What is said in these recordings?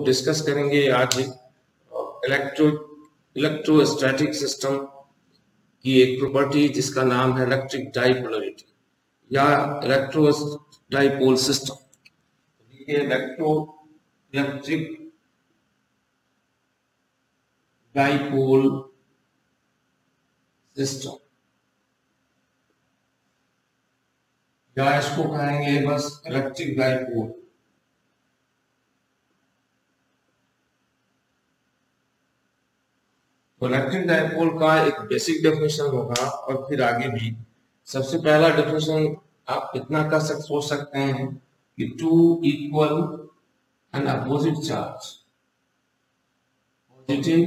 लोग डिस्कस करेंगे आज इलेक्ट्रोस्टैटिक सिस्टम की एक प्रॉपर्टी जिसका नाम है इलेक्ट्रिक डाइपोलरिटी या electric dipole system. Electric dipole system या इसको कहेंगे बस इलेक्ट्रिक डाइपोल। तो इलेक्ट्रिक डाइपोल का एक बेसिक डेफिनेशन होगा और फिर आगे भी। सबसे पहला डेफिनेशन आप इतना सोच सकते हैं कि two equal and opposite charge, positive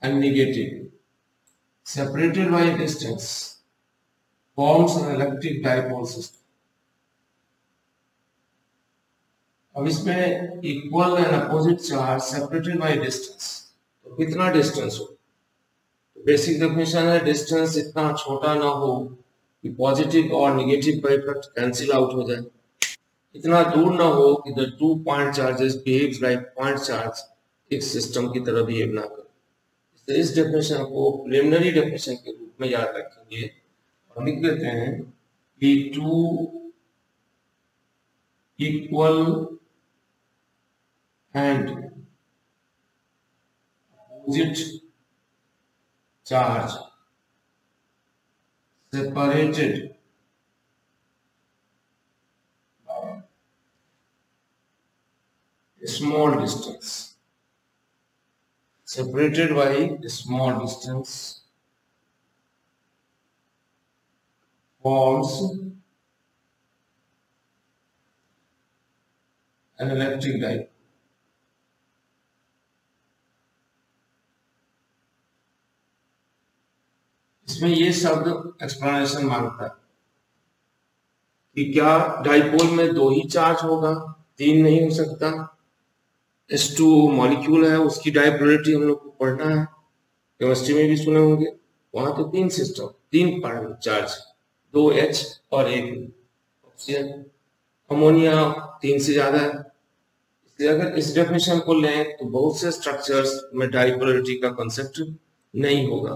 and negative, separated by a distance, forms an electric dipole system. अब इसमें equal and opposite charge separated by distance, तो कितना डिस्टेंस हो? तो बेसिक डेफिनेशन है डिस्टेंस इतना छोटा ना हो कि पॉजिटिव और नेगेटिव का इफेक्ट कैंसिल आउट हो जाए, इतना दूर ना हो कि the two point charges behaves like point charge एक सिस्टम की तरह बिहेव ना करे। इस डेफिनेशन को प्रिलिमिनरी डेफिनेशन के रूप में याद रखेंगे और लिख देते हैं कि two equal and opposite charge separated by small distance, separated by a small distance, forms an electric dipole. इसमें ये शब्द एक्सप्लेनेशन मांगता है कि क्या डाइपोल में दो ही चार्ज होगा, तीन नहीं हो सकता? H2 मॉलिक्यूल है, उसकी डाइपोलरिटी हम लोग को पढ़ना है, केमिस्ट्री में भी सुने होंगे। वहां तो तीन सिस्टम, तीन चार्ज, दो H और एक ऑक्सीजन। अमोनिया तीन से ज्यादा है। इसलिए अगर इस डेफिनेशन को लें तो बहुत से स्ट्रक्चर्स में डाइपोलरिटी का कंसेप्ट नहीं होगा,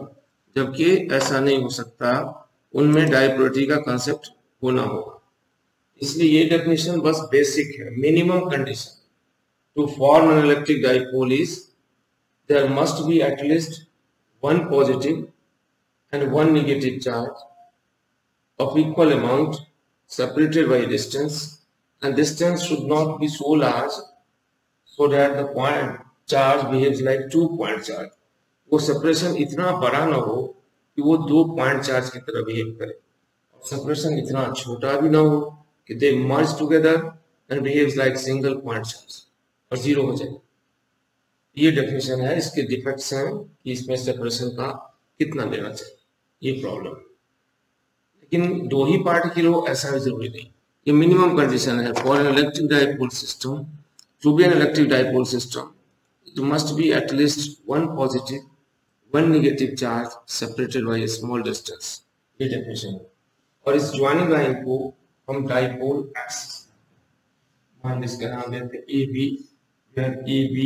जबकि ऐसा नहीं हो सकता, उनमें डाइपोलरिटी का कंसेप्ट होना होगा। इसलिए ये डेफिनेशन बस बेसिक है, minimum condition to form an electric dipole is there must be at least one positive and one negative charge of equal amount separated by distance, and distance should not be so large so that the point charge behaves like two point charge. वो separation इतना बड़ा ना हो कि वो दो point charge की तरह behave करे, और separation इतना छोटा भी ना हो कि they merge together and behaves like single point charge और जीरो हो जाए। ये डेफिनेशन है। इसके डिफेक्ट्स हैं कि इसमें सेपरेशन का कितना लेना चाहिए, ये प्रॉब्लम। लेकिन दो ही पार्टिकल हो ऐसा भी जरूरी नहीं, ये मिनिमम कंडीशन है for an electric dipole system. To be an electric dipole system it must be at least one positive one negative charge separated by a small distance, ये डेफिनेशन है। और इस ज्वाइनिंग लाइन को हम dipole axis मान इसका नाम देते हैं AB, where AB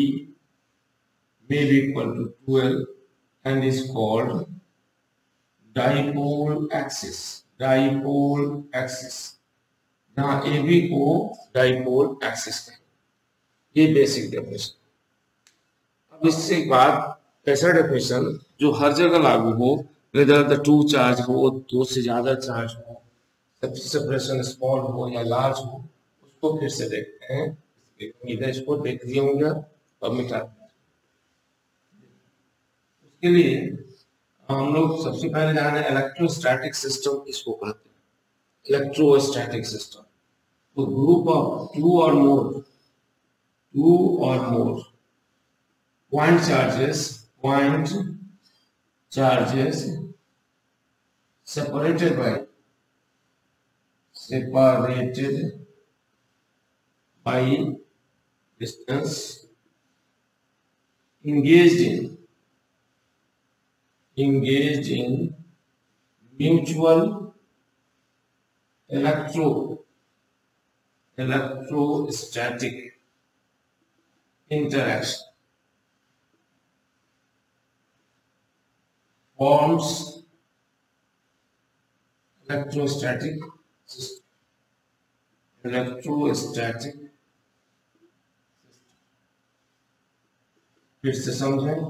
may be equal to 12 and is called dipole axis. Dipole axis, जहाँ AB को dipole axis कहें। ये बेसिक डेफिनेशन। अब इससे बाद ऐसा डेफिनेशन जो हर जगह लागू हो, whether the two चार्ज हो, दो से ज्यादा चार्ज हो, सेपरेशन स्मॉल हो या लार्ज हो, उसको फिर से देखते हैं। इधर इसको देख लिए होंगे और मिटा। उसके लिए हम लोग सबसे पहले जाने इलेक्ट्रोस्टैटिक सिस्टम किसको कहते हैं। इलेक्ट्रोस्टैटिक सिस्टम तो ग्रुप ऑफ टू और more point charges separated by distance engaged in mutual electrostatic interaction forms electrostatic system. Electrostatic, फिर से समझें,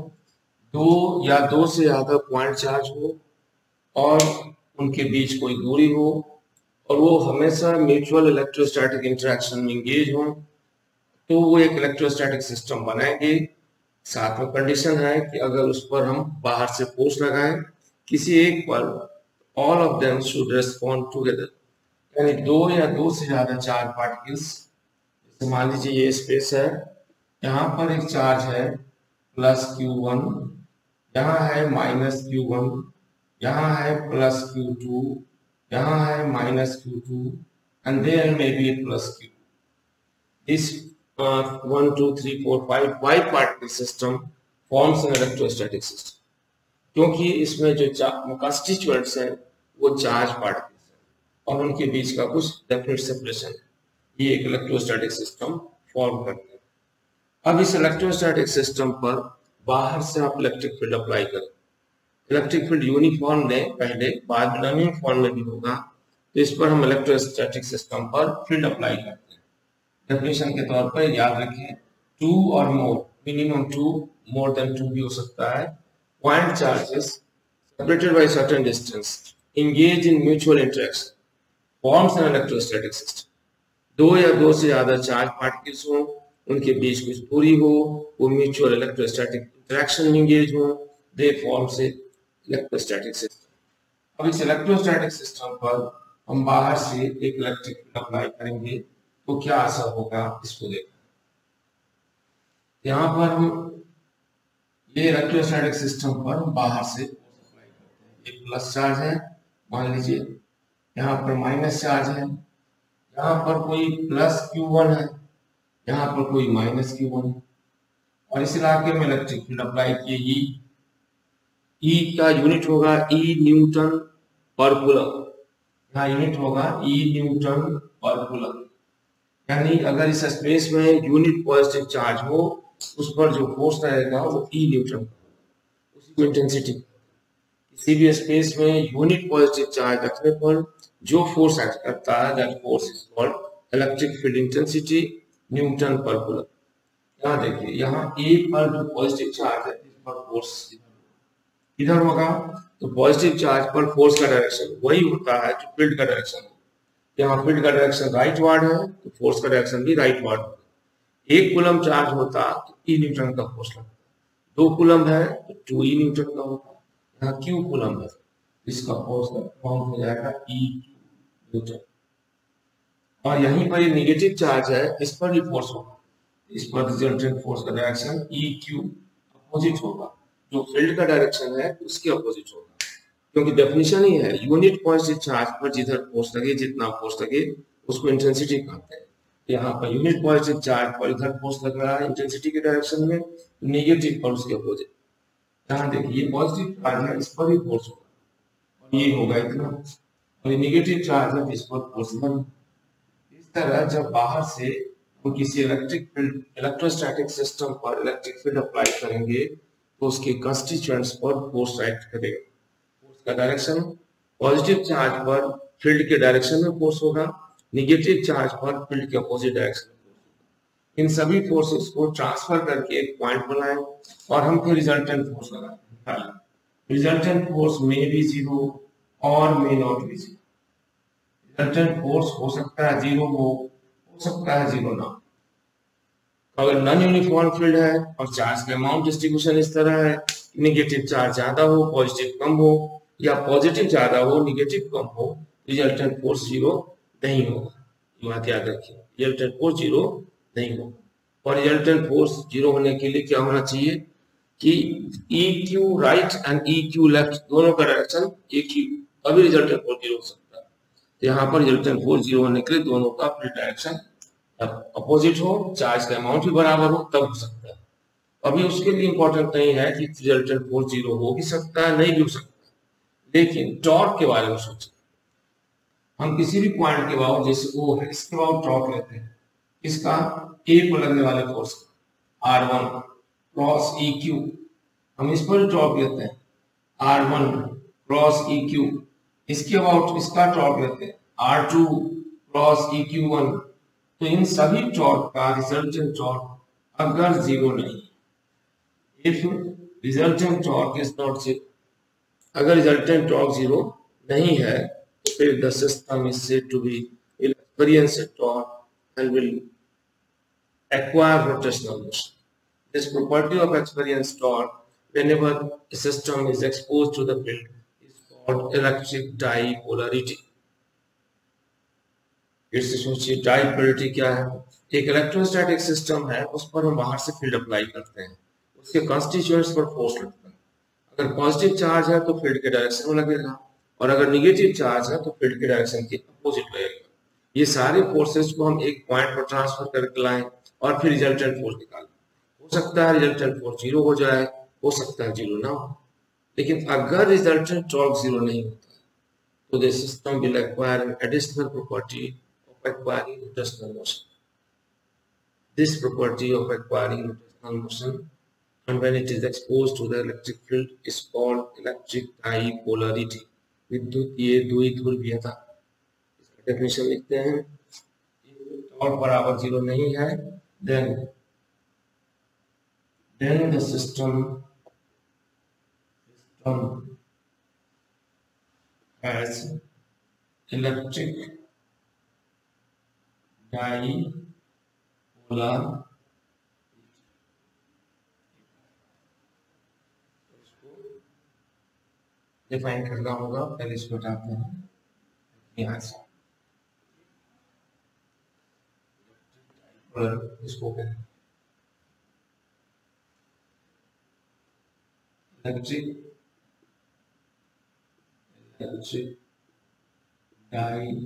दो या दो से ज्यादा पॉइंट चार्ज हो और उनके बीच कोई दूरी हो और वो हमेशा म्यूचुअल इलेक्ट्रोस्टैटिक इंटरेक्शन में इंगेज हो, तो वो एक इलेक्ट्रोस्टैटिक सिस्टम बनाएंगे। साथ में कंडीशन है कि अगर उस पर हम बाहर से फोर्स लगाएं किसी एक पर, all of them should respond together, यानी दो या दो से ज्यादा चार्ज पार्टिकल्स, जैसे मान लीजिए ये स्पेस है, यहाँ पर एक चार्ज है +Q1, यहाँ है -Q1, यहाँ है +Q2, यहाँ है -Q2, and there may be +Q. This 1, 2, 3, 4, 5 particle system forms an electrostatic system, क्योंकि इसमें जो कंस्टिट्यूएंट्स हैं वो चार्ज पार्टिकल्स हैं और उनके बीच का कुछ डेफिनेट सेपरेशन है, ये एक इलेक्ट्रोस्टैटिक सिस्टम फॉर्म करते हैं। अब इस इलेक्ट्रोस्टैटिक सिस्टम पर बाहर से आप इलेक्ट्रिक फील्ड अप्लाई करें, इलेक्ट्रिक फील्ड यूनिफॉर्म लें पहले, बाद में नॉन यूनिफॉर्म में भी होगा, तो इस पर हम इलेक्ट्रोस्टैटिक सिस्टम पर फील्ड अप्लाई करते हैं। डेफिनेशन के तौर पर याद रखें, 2 और मोर, मिनिमम 2, मोर देन 2 भी हो सकता है, point charges separated by certain distance engage in mutual interaction forms an electrostatic system. दो या दो से ज्यादा चार्ज पार्टिकल्स हो, उनके बीच कुछ दूरी हो, वो म्यूचुअल इलेक्ट्रोस्टैटिक इंटरेक्शन में एंगेज हो, दे फॉर्म्स ए इलेक्ट्रोस्टैटिक सिस्टम। अब इस इलेक्ट्रोस्टैटिक सिस्टम पर हम बाहर से एक इलेक्ट्रिक फील्ड अप्लाई करेंगे तो क्या असर होगा इसको देखते हैं। यहाँ पर हम ये इलेक्ट्रोस्टैटिक सिस्टम पर बाहर से फोर्स अप्लाई करते हैं, एक प्लस चार्ज है, मान लीजिए यहाँ पर माइनस चार्ज है, यहाँ पर कोई +Q1 है, यहाँ पर कोई -Q1 है, और इस इलाके में इलेक्ट्रिक फील्ड अप्लाई किए, E का यूनिट होगा E न्यूटन पर कूलम, यहाँ यूनिट होगा E न्यूटन पर कूलम, यानी अगर इस स्पेस में यूनिट पॉजिटिव चार्ज हो उस पर जो फोर्स रहेगा वो E न्यूटन, उसी को इंटेंसिटी। किसी भी स्पेस में यूनिट पॉजिटिव चार्ज रखने पर जो फोर्स एक्ट करता है that force is called electric field intensity Newton पर कूलम। यहाँ देखिए, यहाँ ए पर जो पॉजिटिव चार्ज है इस पर फोर्स इधर होगा, तो पॉजिटिव चार्ज पर फोर्स का डायरेक्शन वही होता है जो फील्ड का डायरेक्शन है। यहाँ फील्ड का डायरेक्शन राइट वार्ड है तो फोर्स का डायरेक्शन भी राइट वार्ड होगा। एक कूलम चार्ज होता तो E न्यूटन का फोर्स लगता, 2 कूलम है तो 2E न्यूटन का होता, यहाँ Q कूलम है इसका फोर्स का काउंट हो जाएगा E न्यूटन। और यहीं पर ये नेगेटिव चार्ज है, इस पर भी फोर्स होगा, इस पर रिजल्टेंट फोर्स का डायरेक्शन EQ अपोजिट होगा, जो फील्ड का डायरेक्शन है उसके अपोजिट होगा, क्योंकि डेफिनेशन ही है यूनिट पॉजिटिव चार्ज पर जिधर फोर्स लगे, जितना फोर्स लगे उसको इंटेंसिटी कहते हैं। यहाँ पर यूनिट पॉजिटिव चार्ज पर इधर फोर्स लग रहा है इंटेंसिटी के डायरेक्शन में, नेगेटिव पर उसके अपोजिट। यहाँ देखिए ये पॉजिटिव चार्ज है, इस पर भी फोर्स होगा और ये होगा इतना, और ये नेगेटिव चार्ज है इस पर फोर्स नहीं। इस तरह जब बाहर से हम किसी इलेक्ट्रिक फील्ड इलेक्ट्रोस्टैटिक सिस्टम पर इलेक्ट्रिक फील्ड अप्लाई करेंगे तो उसके कंस्टिट्यूएंट्स पर फोर्स एक्ट करेगा। फोर्स का डायरेक्शन पॉजिटिव चार्ज पर फील्ड के डायरेक्शन में फोर्स होगा, नेगेटिव चार्ज पर फील्ड के अपोजिट डायरेक्शन में। इन सभी फोर्सेस को ट्रांसफर करके एक पॉइंट बनाएं और हम फिर रिजल्टेंट फोर्स लगाएं। रिजल्टेंट फोर्स मे बी 0 और may not be 0। Resultant force हो सकता है 0 हो सकता है 0 ना। अगर नॉन यूनिफॉर्म फील्ड है और चार्ज का अमाउंट डिस्ट्रीब्यूशन इस तरह है, नेगेटिव चार्ज ज्यादा हो पॉजिटिव कम हो, या पॉजिटिव ज्यादा हो नेगेटिव कम हो, रिजल्टेंट फोर्स 0 नहीं होगा। ये बात याद रखिए, रिजल्टेंट फोर्स 0 नहीं होगा। और रिजल्टेंट फोर्स 0 होने के लिए क्या होना चाहिए कि EQ right and EQ left दोनों का डायरेक्शन एक ही, अभी रिजल्टेंट फोर्स 0 हो सकता है। तो यहाँ पर रिजल्टेंट फोर्स 0 होने के लिए दोनों का डायरेक्शन अपोजिट हो, चार्ज का अमाउंट भी बराबर हो, तब हो सकता है। अभी उसके लिए इंपॉर्टेंट नहीं है कि रिजल्टेंट फोर्स 0 हो भी सकता है, नहीं भी हो सकता है, लेकिन टॉर्क के बारे में सोचें। हम किसी भी पॉइंट के बाहर, जैसे O है, इसके बाहर टॉर्क लेते हैं, इसका A पर लगने वाले फोर्स का। R1 क्रॉस EQ, हम इस पर टॉर्क लेते हैं R1 क्रॉस EQ, इसके अबाउट इसका टॉर्क लेते हैं R2 क्रॉस EQ1। तो इन सभी टॉर्क का रिजल्टेंट टॉर्क अगर जीरो नहीं, if resultant torque is not zero, अगर रिजल्टेंट टॉर्क जीरो नहीं है तो फिर the system is said to be will experience a torque and will acquire rotational motion. This property of experience torque whenever a system is exposed to the field is called electric dipolarity. इससे सोचिए डाइपोलरिटी क्या है। एक electrostatic system है, उस पर हम बाहर से फील्ड अप्लाई करते हैं, उसके कॉन्स्टिट्यूएंट्स पर फोर्स लगता है। अगर पॉजिटिव चार्ज है तो फील्ड के डायरेक्शन में लगेगा, और अगर निगेटिव चार्ज है तो फील्ड के डायरेक्शन के अपोजिट लगेगा। ये सारे फोर्सेस को हम एक पॉइंट पर ट्रांसफर करके लाएं और फिर रिजल्टेंट फोर्स निकालें। हो सकता है रिजल्टेंट फोर्स जीरो हो जाए, हो सकता है जीरो ना हो, लेकिन अगर रिजल्टेंट टॉर्क जीरो नहीं होता तो the system will acquire an additional property of acquiring rotational motion. This property of acquiring rotational motion and when it is exposed to the electric field is called electric dipolarity, विद्युतीय द्विध्रुवीयता। Definition लिखते हैं, torque बराबर zero नहीं है then the system has electric dipolar, define करना होगा। पहले इसको हटाते हैं यहाँ से, इसको electric dipolar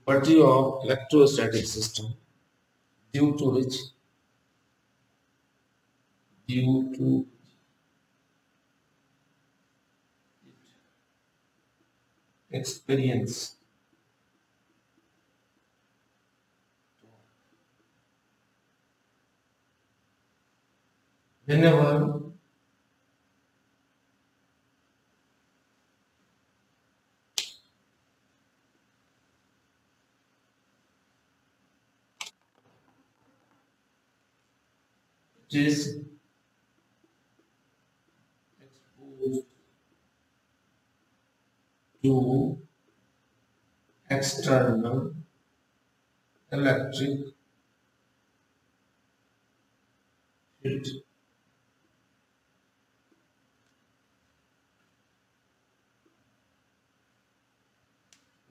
property of electrostatic system due to which experience whenever it is exposed to external electric field,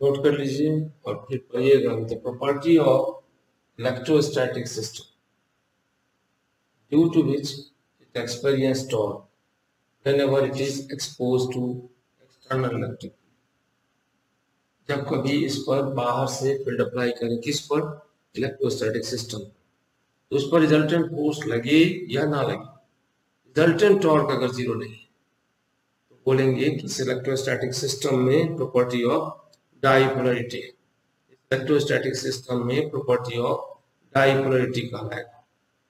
note कर लीजिए और फिर पढ़िएगा। The property of electrostatic system due to which it experience torque whenever it is exposed to external electric. जब कभी इस पर बाहर से फील्ड अप्लाई करें, किस पर? इलेक्ट्रोस्टैटिक सिस्टम, तो उस पर रिजल्टेंट फोर्स लगे या ना लगे, रिजल्टेंट टॉर्क अगर जीरो नहीं तो बोलेंगे कि इस इलेक्ट्रोस्टैटिक सिस्टम में प्रॉपर्टी ऑफ डाइपोलरिटी है। इलेक्ट्रोस्टैटिक सिस्टम में प्रॉपर्टी ऑफ डाइपोलरिटी कहलाएगा।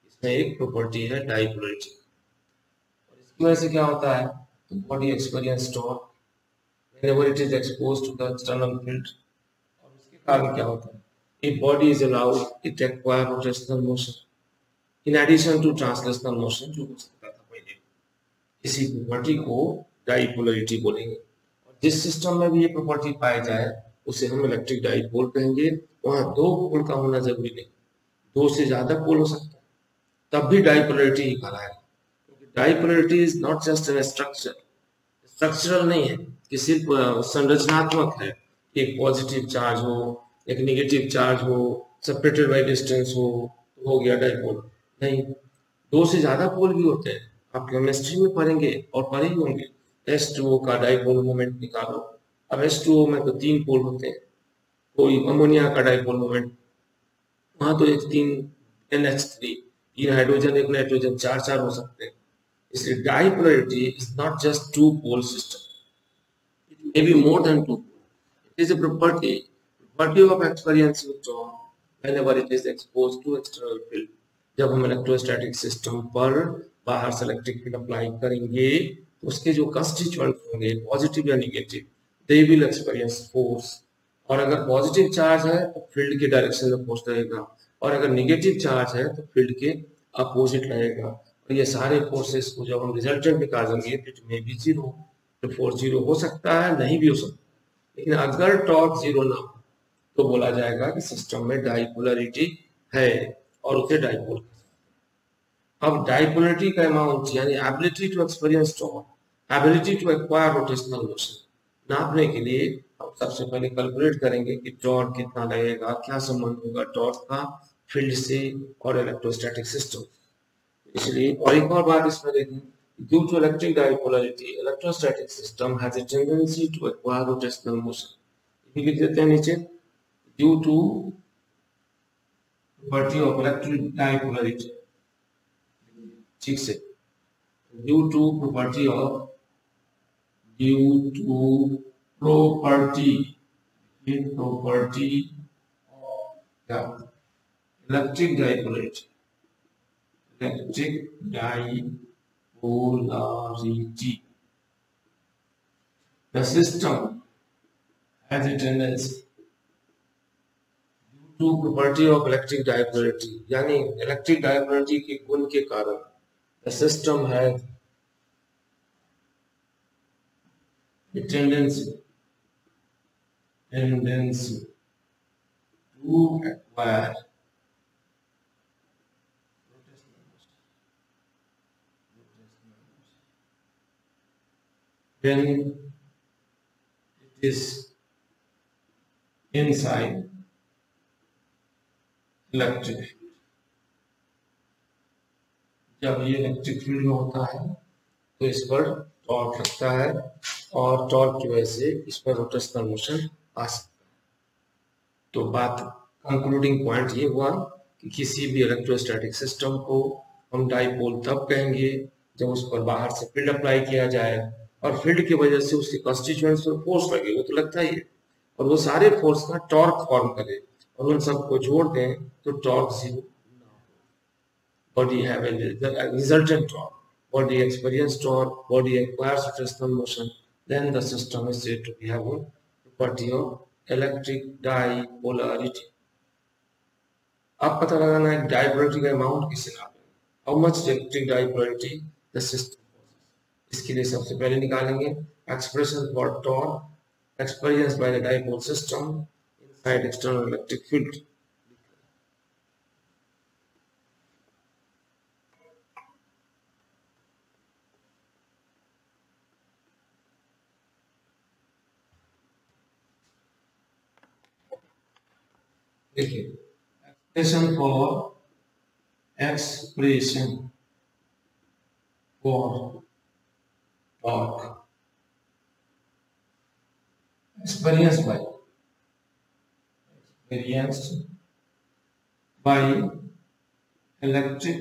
इसमें एक प्रॉपर्टी है डाइपोलरिटी, और इसकी वजह से क्या होता है, तो body experience torque whenever it is exposed to the external field, और उसके कारण क्या होता है, if body is allowed it acquire rotational motion in addition to translational motion, जो कुछ था पहले। इसी प्रॉपर्टी को डाइपोलरिटी बोलेंगे, और जिस सिस्टम में भी ये प्रॉपर्टी पाई जाए उसे हम इलेक्ट्रिक डाइपोल कहेंगे। वहां दो पोल का होना जरूरी नहीं, दो से ज्यादा पोल हो सकता है, तब भी डाइपोलरिटी ही कहलाएगा। क्योंकि dipolarity is not just an structure, structural नहीं है कि सिर्फ संरचनात्मक है, एक पॉजिटिव चार्ज हो एक नेगेटिव चार्ज हो सेपरेटेड बाय डिस्टेंस हो गया डाइपोल। नहीं, दो से ज्यादा पोल भी होते हैं, आप केमिस्ट्री में पढ़ेंगे और पढ़े ही होंगे। H2O का डाइपोल मोमेंट निकालो, अब H2O में तो 3 पोल होते हैं, कोई अमोनिया का डाइपोल मोमेंट, वहां तो एक 3 NH3, 3 हाइड्रोजन 1 नाइट्रोजन, 4 हो सकते हैं। इसलिए dipolarity is not just two pole system, it may be more than two. It is a property of experiencing torque whenever it is exposed to external field। जब हम electrostatic system पर बाहर से electric field apply करेंगे तो उसके जो constituent होंगे पॉजिटिव या negative, they will experience force. और अगर पॉजिटिव चार्ज है तो फील्ड के डायरेक्शन में फोर्स रहेगा, और अगर निगेटिव चार्ज है तो फील्ड के अपोजिट रहेगा। और ये सारे फोर्सेस को जब हम रिजल्टेंट निकालेंगे तो इट मे बी जीरो, तो फोर्स जीरो हो सकता है, नहीं भी हो सकता। लेकिन अगर टॉर्क जीरो ना हो तो बोला जाएगा कि सिस्टम में डाइपोलरिटी है और उसे डाइपोल। अब डाइपोलरिटी का अमाउंट यानी ability to experience torque, ability to acquire rotational motion नापने के लिए हम सबसे पहले कैलकुलेट करेंगे कि टॉर्क कितना लगेगा, क्या संबंध होगा टॉर्क का फील्ड से और इलेक्ट्रोस्टैटिक सिस्टम। इसलिए और एक और बात इसमें देखें, due to electric dipolarity electrostatic system has a tendency to acquire rotational motion। ये लिख देते हैं नीचे, due to property of electric dipolarity, ठीक से, due to property of electric dipolarity, the system has a tendency to property of electric dipolarity, यानी electric डाइपोलरिटी के गुण के कारण the system has a tendency to acquire when it is inside electric field. जब ये electric field में होता है तो इस पर टॉर्क लगता है और टॉर्क की वजह से इस पर रोटेशनल मोशन आ सकता है। तो बात कंक्लूडिंग पॉइंट ये हुआ कि किसी भी इलेक्ट्रोस्टैटिक सिस्टम को हम डाइपोल तब कहेंगे जब उस पर बाहर से फील्ड अप्लाई किया जाए और फील्ड की वजह से उसके कंस्टिट्यूएंट्स पर फोर्स लगे, वो तो लगता ही है, और वो सारे फोर्स का टॉर्क फॉर्म करे और उन सबको जोड़ दें तो टॉर्क जीरो ना हो। Body have a resultant torque, body experience torque, body acquires rotational motion, then the system is said to be having property of electric dipolarity। अब पता लगाना है डाइपोलरिटी का अमाउंट किसे नापेंगे, how much electric dipolarity the system. इसके लिए सबसे पहले निकालेंगे expression for torque experience by the dipole system inside external electric field. देखिए expression for torque experienced by electric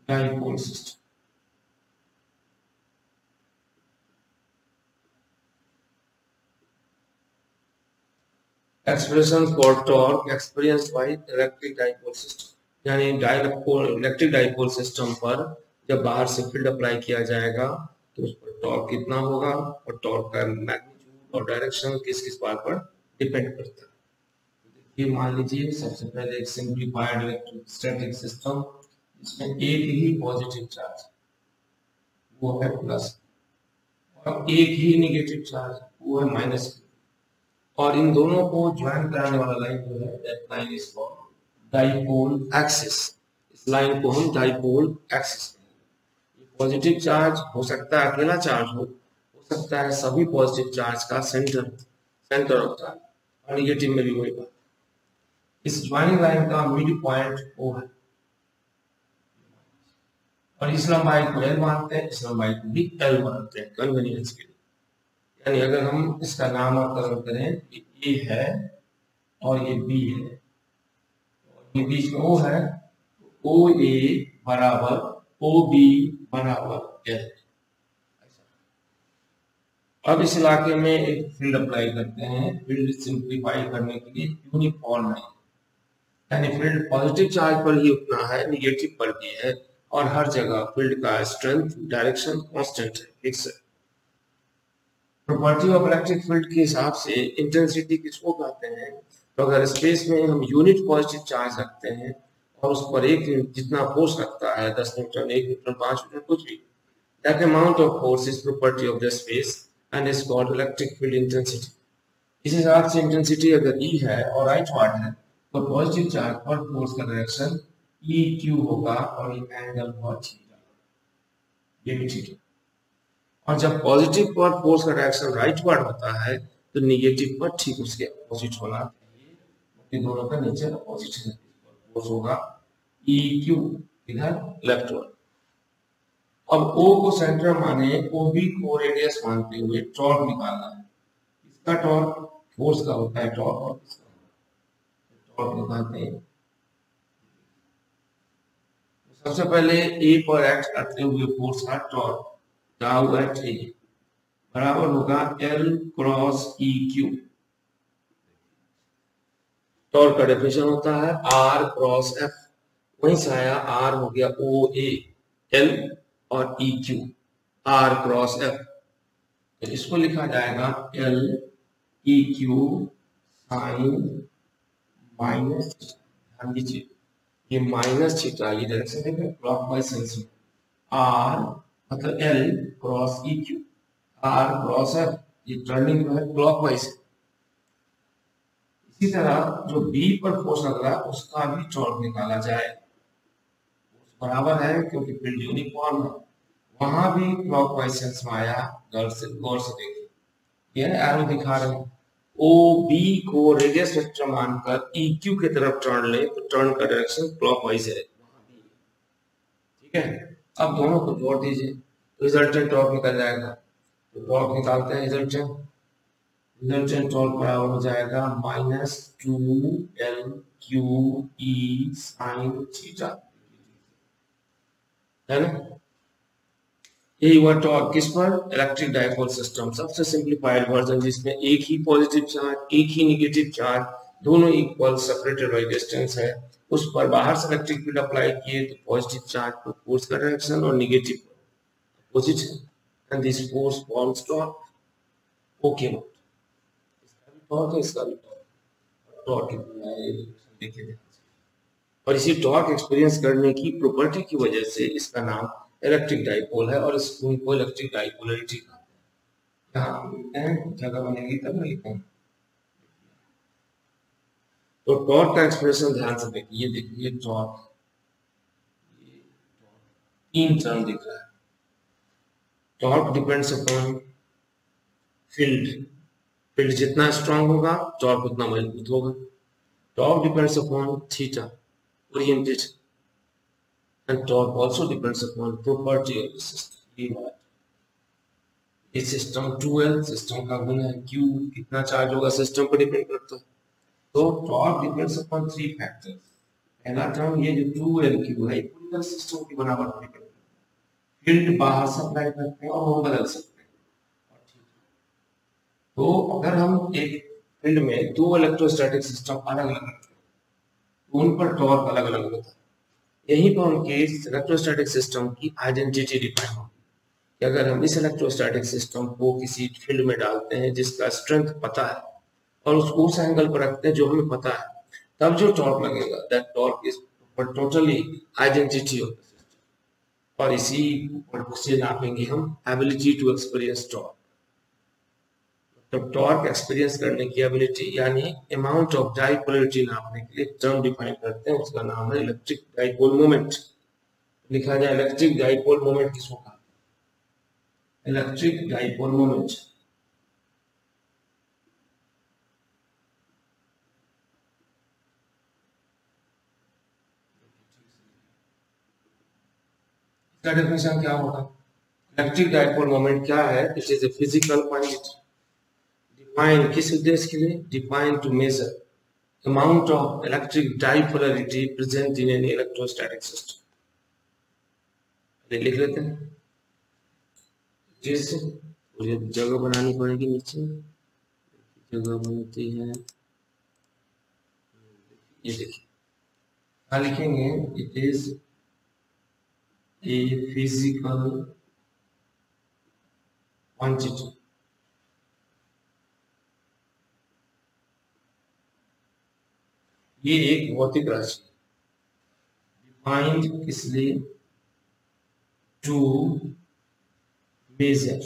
dipole system। Expression for torque experienced by electric dipole system, यानी electric dipole system पर जब बाहर से field apply किया जाएगा तो उस पर टॉर्क कितना होगा और टॉर्क का मैग्नीट्यूड और डायरेक्शन किस किस बात पर डिपेंड करता है। ये मान लीजिए सबसे पहले एक सिंपलीफाइड इलेक्ट्रोस्टैटिक सिस्टम जिसमें एक ही पॉजिटिव चार्ज वो है प्लस और एक ही नेगेटिव चार्ज वो है माइनस, और इन दोनों को ज्वाइन कराने वाला लाइन जो है that line is called dipole axis. इस लाइन को हम डाइपोल एक्सिस। पॉजिटिव चार्ज हो सकता है अकेला चार्ज हो सकता है सभी पॉजिटिव चार्ज का सेंटर ऑफ चार्ज, और नेगेटिव में भी वही बात। इस ज्वाइनिंग लाइन का मिड पॉइंट O है और इस लंबाई को L मानते हैं, इस लंबाई को भी L मानते हैं कन्वीनियंस के लिए। यानी अगर हम इसका नामकरण करें कि ए है और ये बी है, ये बीच में ओ है, ओ ए बराबर ओ बी बराबर एल। अब इस इलाके में एक फील्ड अप्लाई करते हैं, फील्ड सिंप्लीफाई करने के लिए यूनिफॉर्म है, यानी फील्ड पॉजिटिव चार्ज पर ही उतना है, निगेटिव पर भी है, और हर जगह फील्ड का स्ट्रेंथ डायरेक्शन कांस्टेंट है, फिक्स है। प्रॉपर्टी ऑफ इलेक्ट्रिक फील्ड के हिसाब से इंटेंसिटी किसको कहते हैं? तो अगर स्पेस में हम यूनिट पॉजिटिव चार्ज रखते हैं और उस पर एक जितना फोर्स लगता है, 10 न्यूटन, 1 न्यूटन, 5 न्यूटन, कुछ भी, that amount of force is property of the space and is called electric field intensity. इस हिसाब से इंटेंसिटी अगर ई है और राइट वार्ड है तो पॉजिटिव चार्ज पर फोर्स का डायरेक्शन ई क्यू होगा और ये एंगल बहुत थीटा, ये भी थीटा। और जब पॉजिटिव पर फोर्स का डायरेक्शन राइटवर्ड होता है तो निगेटिव पर ठीक उसके अपोजिट होना चाहिए, क्योंकि दोनों का नेचर अपोजिट है। फोर्स होगा ई क्यू, इधर लेफ्टवर्ड। अब O को सेंटर माने, OB को रेडियस मानते हुए टॉर्क निकालना है। इसका टॉर्क फोर्स का होता है टॉर्क, और इसका टॉर्क निकालते हैं। सबसे पहले A पर एक्ट करते हुए फोर्स का टॉर्क टाउ एट ए बराबर होगा L cross E Q. Torque का डेफिनेशन होता है R क्रॉस F, वहीं से आया R हो गया OA, L और E Q, R cross F। तो इसको लिखा जाएगा L E Q sine minus, ध्यान दीजिए ये माइनस थीटा, ये डायरेक्शन देखें क्लॉकवाइज सेंस में, R मतलब L cross E Q, R cross F, ये टर्निंग जो है क्लॉकवाइज है। इसी तरह जो B पर फोर्स लग रहा है उसका भी टॉर्क निकाला जाए, बराबर है क्योंकि फील्ड यूनिफॉर्म है, वहां भी क्लॉकवाइज सेंस में आया। गौर से देखिए, ये एरो दिखा रहे हैं, ओ बी को रेडियस वेक्टर मानकर ई क्यू की तरफ टर्न ले तो टर्न का डायरेक्शन क्लॉकवाइज है, ठीक है। अब दोनों को जोड़ दीजिए तो रिजल्टेंट टॉर्क निकल जाएगा। तो टॉर्क निकालते हैं, रिजल्टेंट टॉर्क बराबर हो जाएगा -2L Q E sine theta, है ना। यही हुआ टॉर्क किस पर? इलेक्ट्रिक डाइपोल सिस्टम, सबसे सिंप्लीफाइड वर्जन जिसमें एक ही पॉजिटिव चार्ज, एक ही नेगेटिव चार्ज, दोनों इक्वल सेपरेटेड बाय डिस्टेंस है। उस पर बाहर से इलेक्ट्रिक फील्ड अप्लाई किए तो पॉजिटिव चार्ज पर फोर्स का डायरेक्शन और नेगेटिव अपोजिट है, and this force forms torque. Okay, इसका भी टॉर्क है, इसका भी टॉर्क देखिए। और इसी टॉर्क एक्सपीरियंस करने की प्रॉपर्टी की वजह से इसका नाम इलेक्ट्रिक डाइपोल है और इसको इलेक्ट्रिक डाइपोलरिटी कहते हैं। जगह बनेगी तब मैं लिखूंगा। तो टॉर्क का एक्सप्रेशन ध्यान से देखिए, ये देखिए टॉर्क, तीन टर्म दिख रहा है। Torque depends upon field, field जितना स्ट्रांग होगा टॉर्क उतना मजबूत होगा। Torque depends upon theta orientation, and torque also depends upon property of the system। ये सिस्टम 2L सिस्टम का गुण है, Q कितना चार्ज होगा सिस्टम पर डिपेंड करता है। तो टॉर्क डिपेंड्स अपॉन 3 फैक्टर्स। पहला टर्म ये जो 2L है पूरा सिस्टम की बराबर डिपेंड करता है। फील्ड बाहर से अप्लाई करते हैं और वो बदल सकते हैं। तो अगर हम एक फील्ड में दो इलेक्ट्रोस्टैटिक सिस्टम अलग अलग रखते हैं तो उन पर टॉर्क अलग अलग होता है। यहीं पर उनके इलेक्ट्रोस्टैटिक सिस्टम की आइडेंटिटी डिफाइन होगी कि अगर हम इस इलेक्ट्रोस्टैटिक सिस्टम को किसी फील्ड में डालते हैं जिसका स्ट्रेंथ पता है और उसको उस एंगल पर रखते हैं जो हमें पता है, तब जो टॉर्क लगेगा that torque is totally identity of the system. और इसी से नापेंगे हम एबिलिटी टू एक्सपीरियंस टॉर्क। तो टॉर्क एक्सपीरियंस करने की एबिलिटी यानी अमाउंट ऑफ डाइपोलरिटी नापने के लिए टर्म डिफाइन करते हैं, उसका नाम है इलेक्ट्रिक डाइपोल मोमेंट। लिखा जाए इलेक्ट्रिक डाइपोल मोमेंट किसको कहा? Electric dipole moment. इसका डेफिनेशन क्या होगा? इलेक्ट्रिक डाइपोल मोमेंट क्या है? It is a physical quantity define किस उद्देश्य के लिए? Define to measure amount of electric dipolarity present in any electrostatic system. लिख लेते हैं, जैसे जगह बनानी पड़ेगी, नीचे जगह बनती है, ये देखिए क्या लिखेंगे, it is a physical quantity ये एक भौतिक राशि डिफाइंड इसलिए to measure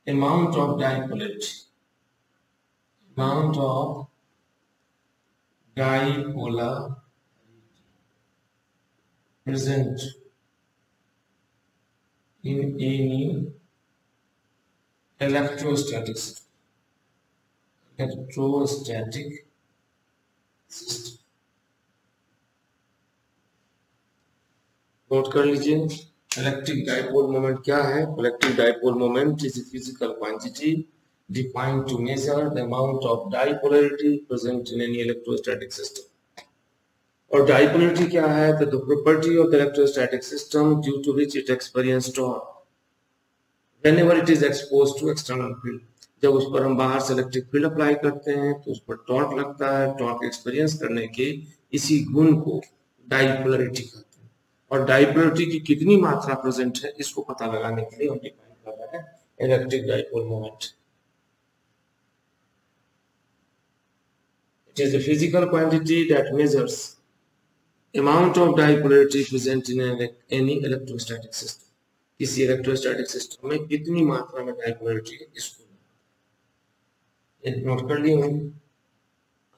amount of dipolarity present in any electrostatic system। नोट कर लीजिए, इलेक्ट्रिक डाइपोल मोमेंट क्या है? Electric dipole moment is a physical quantity defined to measure the amount of dipolarity present in any electrostatic system। और डाइपोलरिटी क्या है? तो the property of the electrostatic system due to which it experiences torque whenever it is exposed to external field। जब उस पर हम बाहर से इलेक्ट्रिक फील्ड अप्लाई करते हैं तो उस पर टॉर्क लगता है। टॉर्क एक्सपीरियंस करने के इसी गुण को डाइपोलरिटी कहते हैं। और डाइपोलरिटी की कितनी मात्रा प्रेजेंट है इसको पता लगाने के लिए हम डिफाइन कर रहे हैं electric dipole moment. It is a physical quantity that measures amount of dipolarity present in any electrostatic system। किसी इलेक्ट्रोस्टैटिक सिस्टम में कितनी मात्रा में डाइपोलरिटी है इसको नोट कर लिए हम।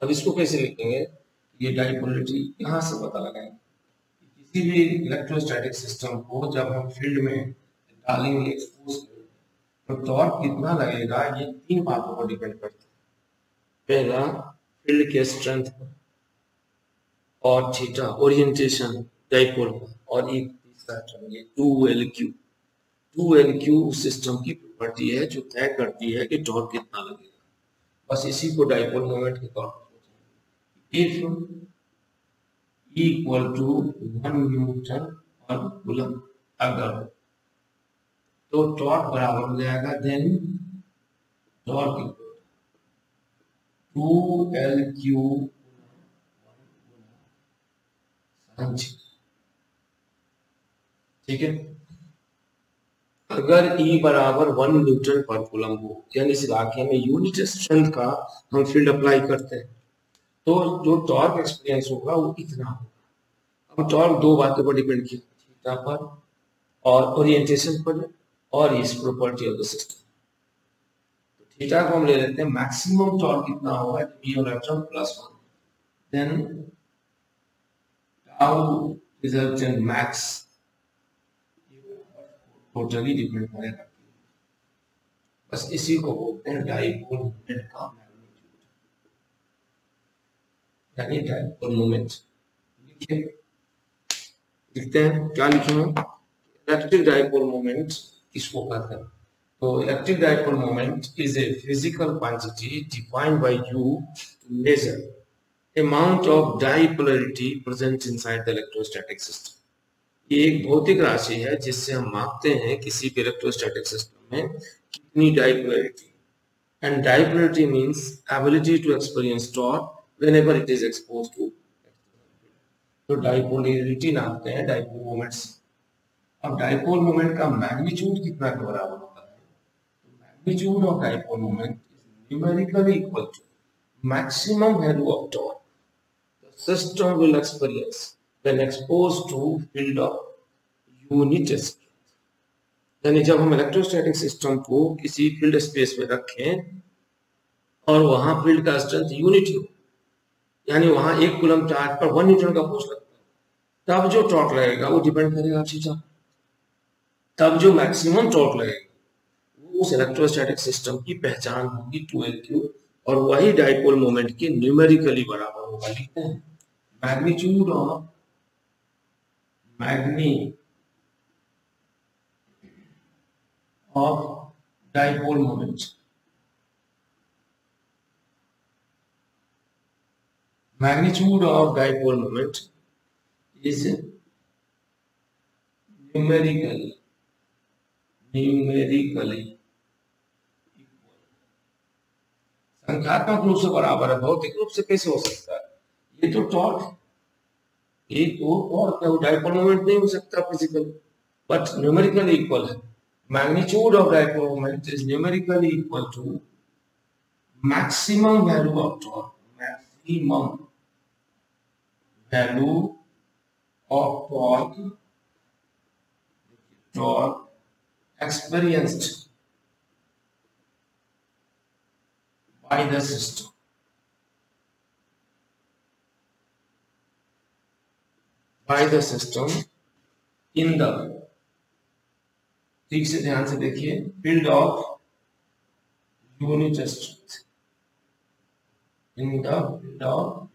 अब इसको कैसे लिखेंगे? ये डाइपोलरिटी यहाँ से पता लगाएंगे। किसी भी इलेक्ट्रोस्टैटिक सिस्टम को जब हम फील्ड में डालेंगे, एक्सपोज करेंगे, तो टॉर्क कितना लगेगा ये तीन बातों पर डिपेंड करता है। पहला फील्ड के स्ट्रेंथ पर, और थीटा ओरिएंटेशन डाइपोल पर, और एक तीसरा टर्म ये 2LQ। 2LQ सिस्टम की प्रॉपर्टी है जो तय करती है कि टॉर्क कितना लगेगा। बस इसी को डाइपोल मोमेंट के तौर पर सोचेंगे। इफ इक्वल टू 1 न्यूटन पर कूलम अगर, तो टॉर्क बराबर हो जाएगा देन टॉर्क 2LQ ठीक है। अगर E बराबर 1 न्यूटन पर कूलम हो, यानी इस इलाके में यूनिट स्ट्रेंथ का हम फील्ड अप्लाई करते हैं, तो जो टॉर्क एक्सपीरियंस होगा वो इतना होगा। अब टॉर्क दो बातों पर डिपेंड किया, थीटा पर और ओरिएंटेशन पर और इस प्रॉपर्टी ऑफ द सिस्टम। तो थीटा को हम ले लेते हैं, मैक्सिमम टॉर्क कितना होगा E electron +1, then tau resultant max totally depend करेगा। बस इसी को बोलते हैं डाइपोल मोमेंट का मैग्नीट्यूड, यानी डाइपोल मोमेंट। लिखते हैं, क्या लिखेंगे? इलेक्ट्रिक डाइपोल मोमेंट इसको कहते हैं। तो electric dipole moment is a physical quantity defined by you to measure amount of dipolarity present inside the electrostatic system. ये एक भौतिक राशि है जिससे हम मापते हैं किसी भी इलेक्ट्रोस्टैटिक सिस्टम में कितनी dipolarity. And dipolarity means ability to experience torque whenever it is exposed to. तो डाइपोलरिटी नापते हैं डाइपोल मोमेंट से। अब डाइपोल मोमेंट का मैग्नीट्यूड कितना के बराबर होता है? Magnitude of dipole moment is numerically equal to maximum value of torque the system will experience when exposed to field of unit strength। यानी जब हम इलेक्ट्रोस्टैटिक सिस्टम को किसी फील्ड स्पेस में रखें और वहां फील्ड का स्ट्रेंथ यूनिट हो, यानी वहां 1 कूलम चार्ज पर 1 न्यूटन का फोर्स लगता है, तब जो टॉर्क लगेगा वो डिपेंड करेगा थीटा। तब जो मैक्सिमम टॉर्क लगेगा वो उस इलेक्ट्रोस्टैटिक सिस्टम की पहचान होगी 2LQ, और वही डाइपोल मोमेंट के न्यूमेरिकली बराबर होगा। लिखते हैं magnitude of dipole moment. Magnitude of dipole moment is numerically संख्यात्मक रूप से बराबर है। भौतिक रूप से कैसे हो सकता है? ये तो टॉर्क, एक टॉर्क है, डाइपोल मोमेंट नहीं हो सकता फिजिकल, बट न्यूमेरिकली इक्वल है। Magnitude of dipole moment is numerically equal to maximum value of torque, maximum value of torque experienced by the system in the, ठीक से ध्यान से देखिए, field of unit strength, in the field of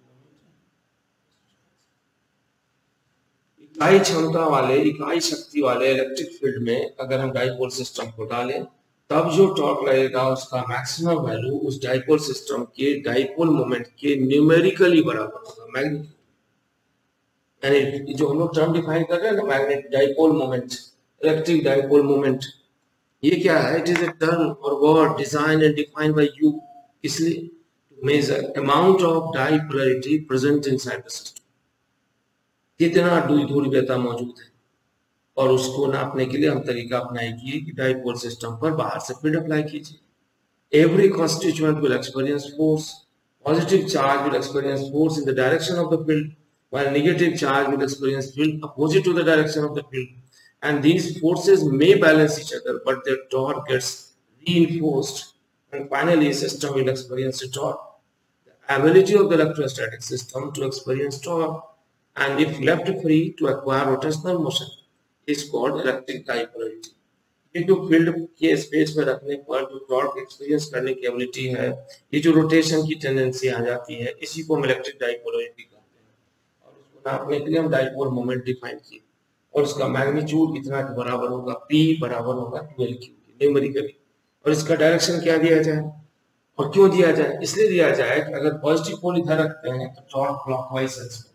इकाई क्षमता वाले, इकाई शक्ति वाले इलेक्ट्रिक फील्ड में अगर हम डाइपोल सिस्टम को डालें, तब जो टॉर्क लगेगा उसका मैक्सिमम वैल्यू उस डाइपोल सिस्टम के डाइपोल मोमेंट के न्यूमेरिकली बराबर होगा, मैग्नीट्यूड। यानी जो हम लोग टर्म डिफाइन कर रहे हैं ना, magnetic dipole moment, electric dipole moment, ये क्या है? इट इज ए टर्म और word design and defined by you, इसलिए to measure amount of dipolarity present inside the system, कितना ध्रुवीयता मौजूद है, और उसको नापने के लिए हम तरीका अपनाएंगे कि डाइपोल सिस्टम पर बाहर से फील्ड अप्लाई कीजिए। Every constituent will experience force. Positive charge will experience force in the direction of the field, while negative charge will experience field opposite to the direction of the field. And these forces may balance each other, but their torque gets reinforced. And finally, system will experience a torque. The ability of the electrostatic system to experience torque, and if left free to acquire rotational motion, is called electric dipolarity. ये जो field के space में रखने पर जो torque experience करने की ability है, ये जो रोटेशन की टेंडेंसी आ जाती है, इसी को हम इलेक्ट्रिक डाइपोलरिटी कहते हैं। और उसको नापने के लिए हम डाइपोल मोमेंट डिफाइन किए, और उसका मैग्नीट्यूड कितना के बराबर होगा? P बराबर होगा 12Q न्यूमेरिकली। और इसका डायरेक्शन क्या दिया जाए और क्यों दिया जाए? इसलिए दिया जाए कि अगर पॉजिटिव पोल इधर रखते हैं तो टॉर्क क्लॉकवाइज सेंस में,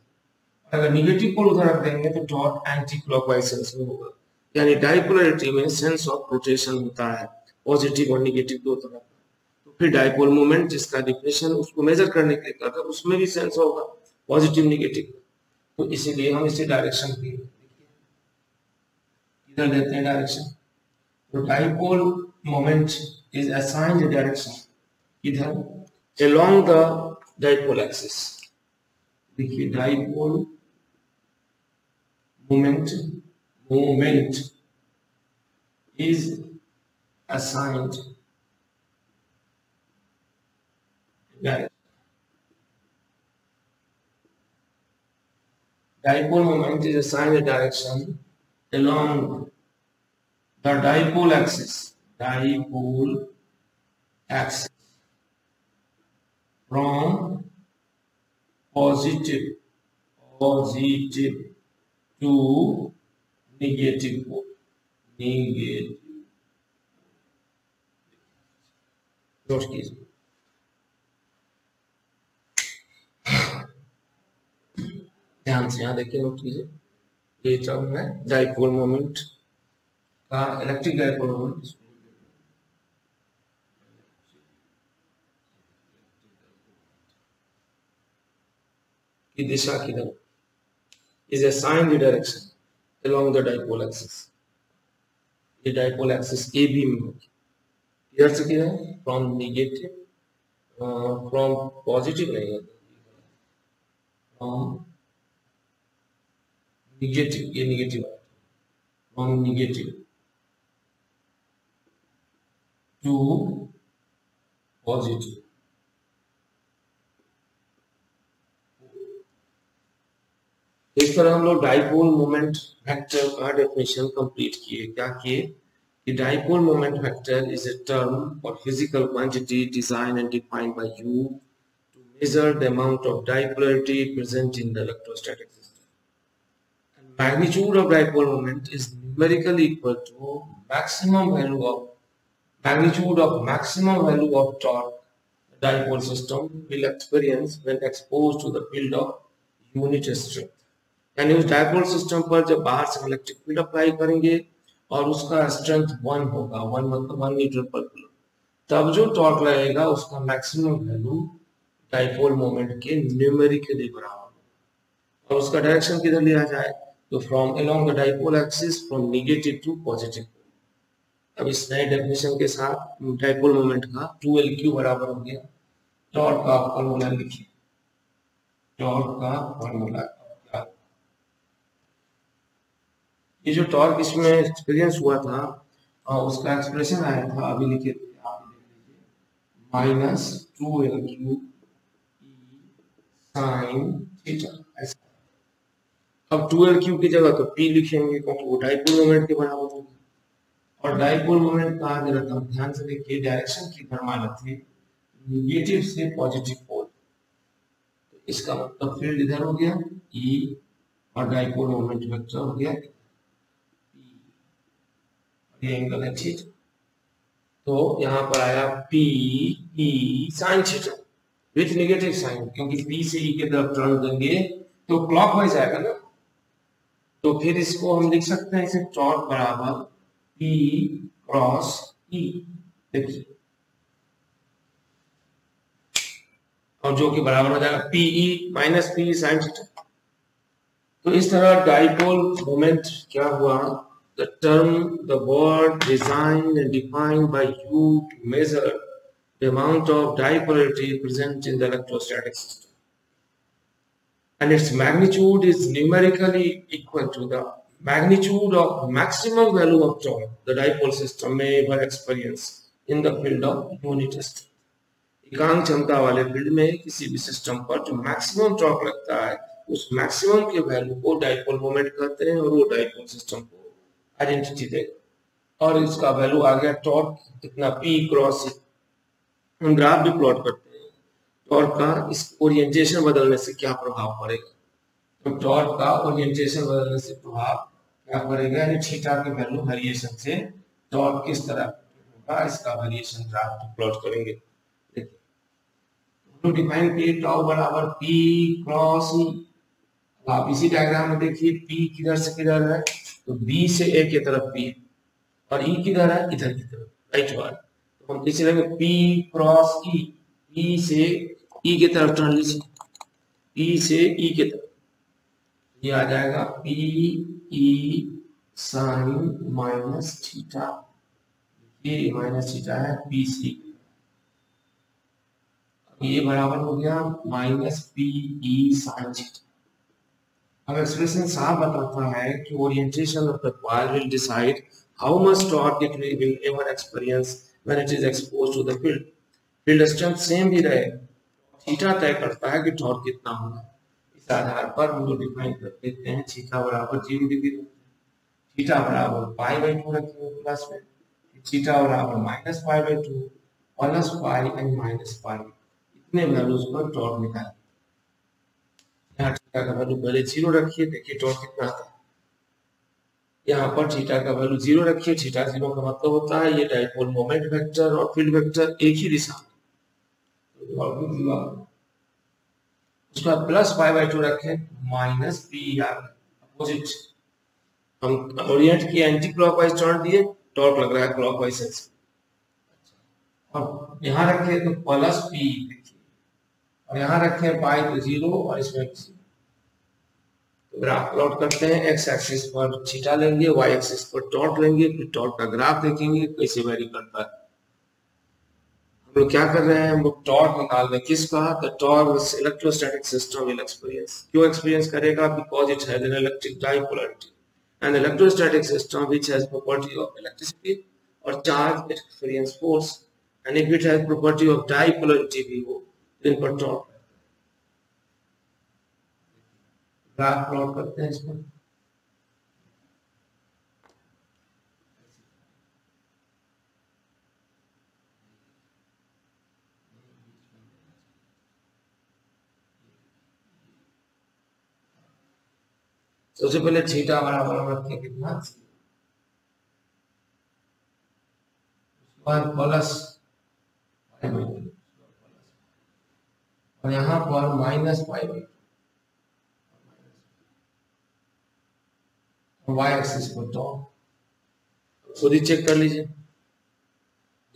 अगर नेगेटिव पोल उधर रख देंगे तो टॉर्क एंटी क्लॉकवाइज सेंस में होगा। यानी डाइपोलरिटी में सेंस ऑफ रोटेशन होता है, पॉजिटिव और नेगेटिव दो तरह का। तो फिर डाइपोल मोमेंट जिसका डिफिनेशन उसको मेजर करने के लिए करता है, उसमें भी सेंस होगा पॉजिटिव नेगेटिव। तो इसीलिए हम इसे डायरेक्शन की इधर देते हैं डायरेक्शन। तो dipole moment is assigned direction इधर along the dipole axis। देखिए dipole moment is assigned direction. Dipole moment is assigned a direction along the dipole axis from positive to negative pole, note कीजिए। ध्यान से यहाँ देखिए, note कीजिए। ये term है डाइपोल मोमेंट का, इलेक्ट्रिक डाइपोल मोमेंट की दिशा किधर is assigned the direction along the dipole axis। ये dipole axis AB में होगी, इधर से किधर? फ्रॉम नेगेटिव, फ्रॉम पॉजिटिव नहीं होगा, फ्रॉम नेगेटिव, ये negative, from negative to positive. इस तरह हम लोग डाइपोल मोमेंट वेक्टर का डेफिनेशन कंप्लीट किए। क्या किए कि dipole moment vector is a term और physical quantity design and defined by you to measure the amount of dipolarity present in the electrostatic system. And magnitude of dipole moment is numerically equal to maximum value of magnitude of maximum value of torque the dipole system will experience when exposed to the field of unit strength. यानी उस dipole system पर जब बाहर से electric field apply करेंगे और उसका strength 1 होगा, 1 मतलब 1 न्यूटन पर कूलम, तब जो टॉर्क लगेगा उसका मैक्सिमम वैल्यू डायपोल मोमेंट के न्यूमेरिकली बराबर। और उसका डायरेक्शन किधर लिया जाए, तो from along the dipole axis from negative to positive. अब इस नए डेफिनेशन के साथ डायपोल मोमेंट का 2Lq बराबर हो गया। टॉर्क का फॉर्मूला लिखिए, टॉर्क का फॉर्मूला, ये जो टॉर्क इसमें एक्सपीरियंस हुआ था उसका एक्सप्रेशन आया था, अभी लिखे थे आप देख लीजिए, -2Lq sin थीटा। अब 2Lq की जगह तो P लिखेंगे क्योंकि वो डायपोल मोमेंट के बराबर होगा। और डायपोल मोमेंट कहा गया था, ध्यान से देखिए, डायरेक्शन की माना थी नेगेटिव से पॉजिटिव पोल, तो इसका मतलब फील्ड इधर हो गया E और डायपोल मोमेंट वेक्टर हो गया P, ये एंगल है थीटा। तो यहाँ पर आया P E sin theta with negative sign, क्योंकि P से E के तरफ टर्न देंगे तो क्लॉकवाइज आएगा ना, तो फिर इसको हम लिख सकते हैं इसे टॉर्क बराबर P क्रॉस E, देखिए, और जो कि बराबर हो जाएगा PE minus P sin theta. तो इस तरह डायपोल मोमेंट क्या हुआ, the term, the word designed and defined by you to measure the amount of dipolarity present in the electrostatic system, and its magnitude is numerically equal to the magnitude of maximum value of torque the dipole system may ever experience in the field of unit strength। एकांक क्षमता वाले field में किसी भी system पर जो maximum torque लगता है उस मैक्सिमम के वैल्यू को डायपोल मोमेंट कहते हैं, और वो डायपोल सिस्टम को आइडेंटिटी देगा। और इसका वैल्यू आ गया टॉर्क कितना, P क्रॉस E। हम ग्राफ भी प्लॉट करते हैं, टॉर्क का इस ओरिएंटेशन बदलने से क्या प्रभाव पड़ेगा, तो टॉर्क का ओरिएंटेशन बदलने से प्रभाव क्या पड़ेगा, यानी थीटा के वैल्यू वेरिएशन से टॉर्क किस तरह होगा, इसका वेरिएशन ग्राफ प्लॉट करेंगे। देखिए डिफाइन किए टाउ बराबर P क्रॉस E। आप इसी डायग्राम में देखिए P किधर से किधर है, तो B से A की तरफ P और E किधर है, इधर की तरफ, राइट वाला। तो हम इसे लेंगे P क्रॉस E, P से E की तरफ टर्न लीजिए, P से E की तरफ, ये आ जाएगा P E sine minus theta, ये माइनस थीटा है P से, ये बराबर हो गया minus P E sine theta. अब एक्सप्रेशन साफ बताता है कि orientation of the coil will decide how much torque it will ever experience when it is exposed to the field. Field strength same भी रहे, थीटा तय करता है कि टॉर्क कितना होगा। इस आधार पर हम लोग डिफाइन कर देते हैं, थीटा बराबर 0 डिग्री, थीटा बराबर π/2 रखेंगे प्लस में, थीटा बराबर -π/2 plus pi and minus pi, इतने वैल्यूज पर टॉर्क निकालें। यहाँ थीटा का वैल्यू पहले 0 रखिए, देखिए टॉर्क कितना आता है। यहाँ पर थीटा का वैल्यू 0 रखिए, थीटा 0 का मतलब होता है ये डायपोल मोमेंट वेक्टर और फील्ड वेक्टर एक ही दिशा में, उसका प्लस π/2 रखें, माइनस P अपोजिट, हम ओरिएंट किया एंटी क्लॉकवाइज टर्न दिए, टॉर्क लग रहा है क्लॉकवाइज से। अब यहाँ रखे तो प्लस P, और यहाँ रखे पाई तो 0 और इसमें तो ग्राफ प्लॉट करते हैं, एक्स एक्सिस पर थीटा लेंगे, वाई एक्सिस पर टॉर्क लेंगे, फिर टॉर्क का ग्राफ देखेंगे कैसे वेरी करता है। हम लोग क्या कर रहे हैं, हम लोग टॉर्क निकाल रहे हैं किसका, the torque electrostatic system will experience. क्यों एक्सपीरियंस करेगा, because it has an electric dipolarity and electrostatic system which has property of electricity और charge experience force, and if it has property of dipolarity भी हो तो इन पर torque graph plot करते हैं इसमें। सबसे पहले थीटा बराबर हम रखते हैं कितना, प्लस और यहाँ पर माइनस पाई वाई एक्सिस पर टॉर्क खुद ही चेक कर लीजिए।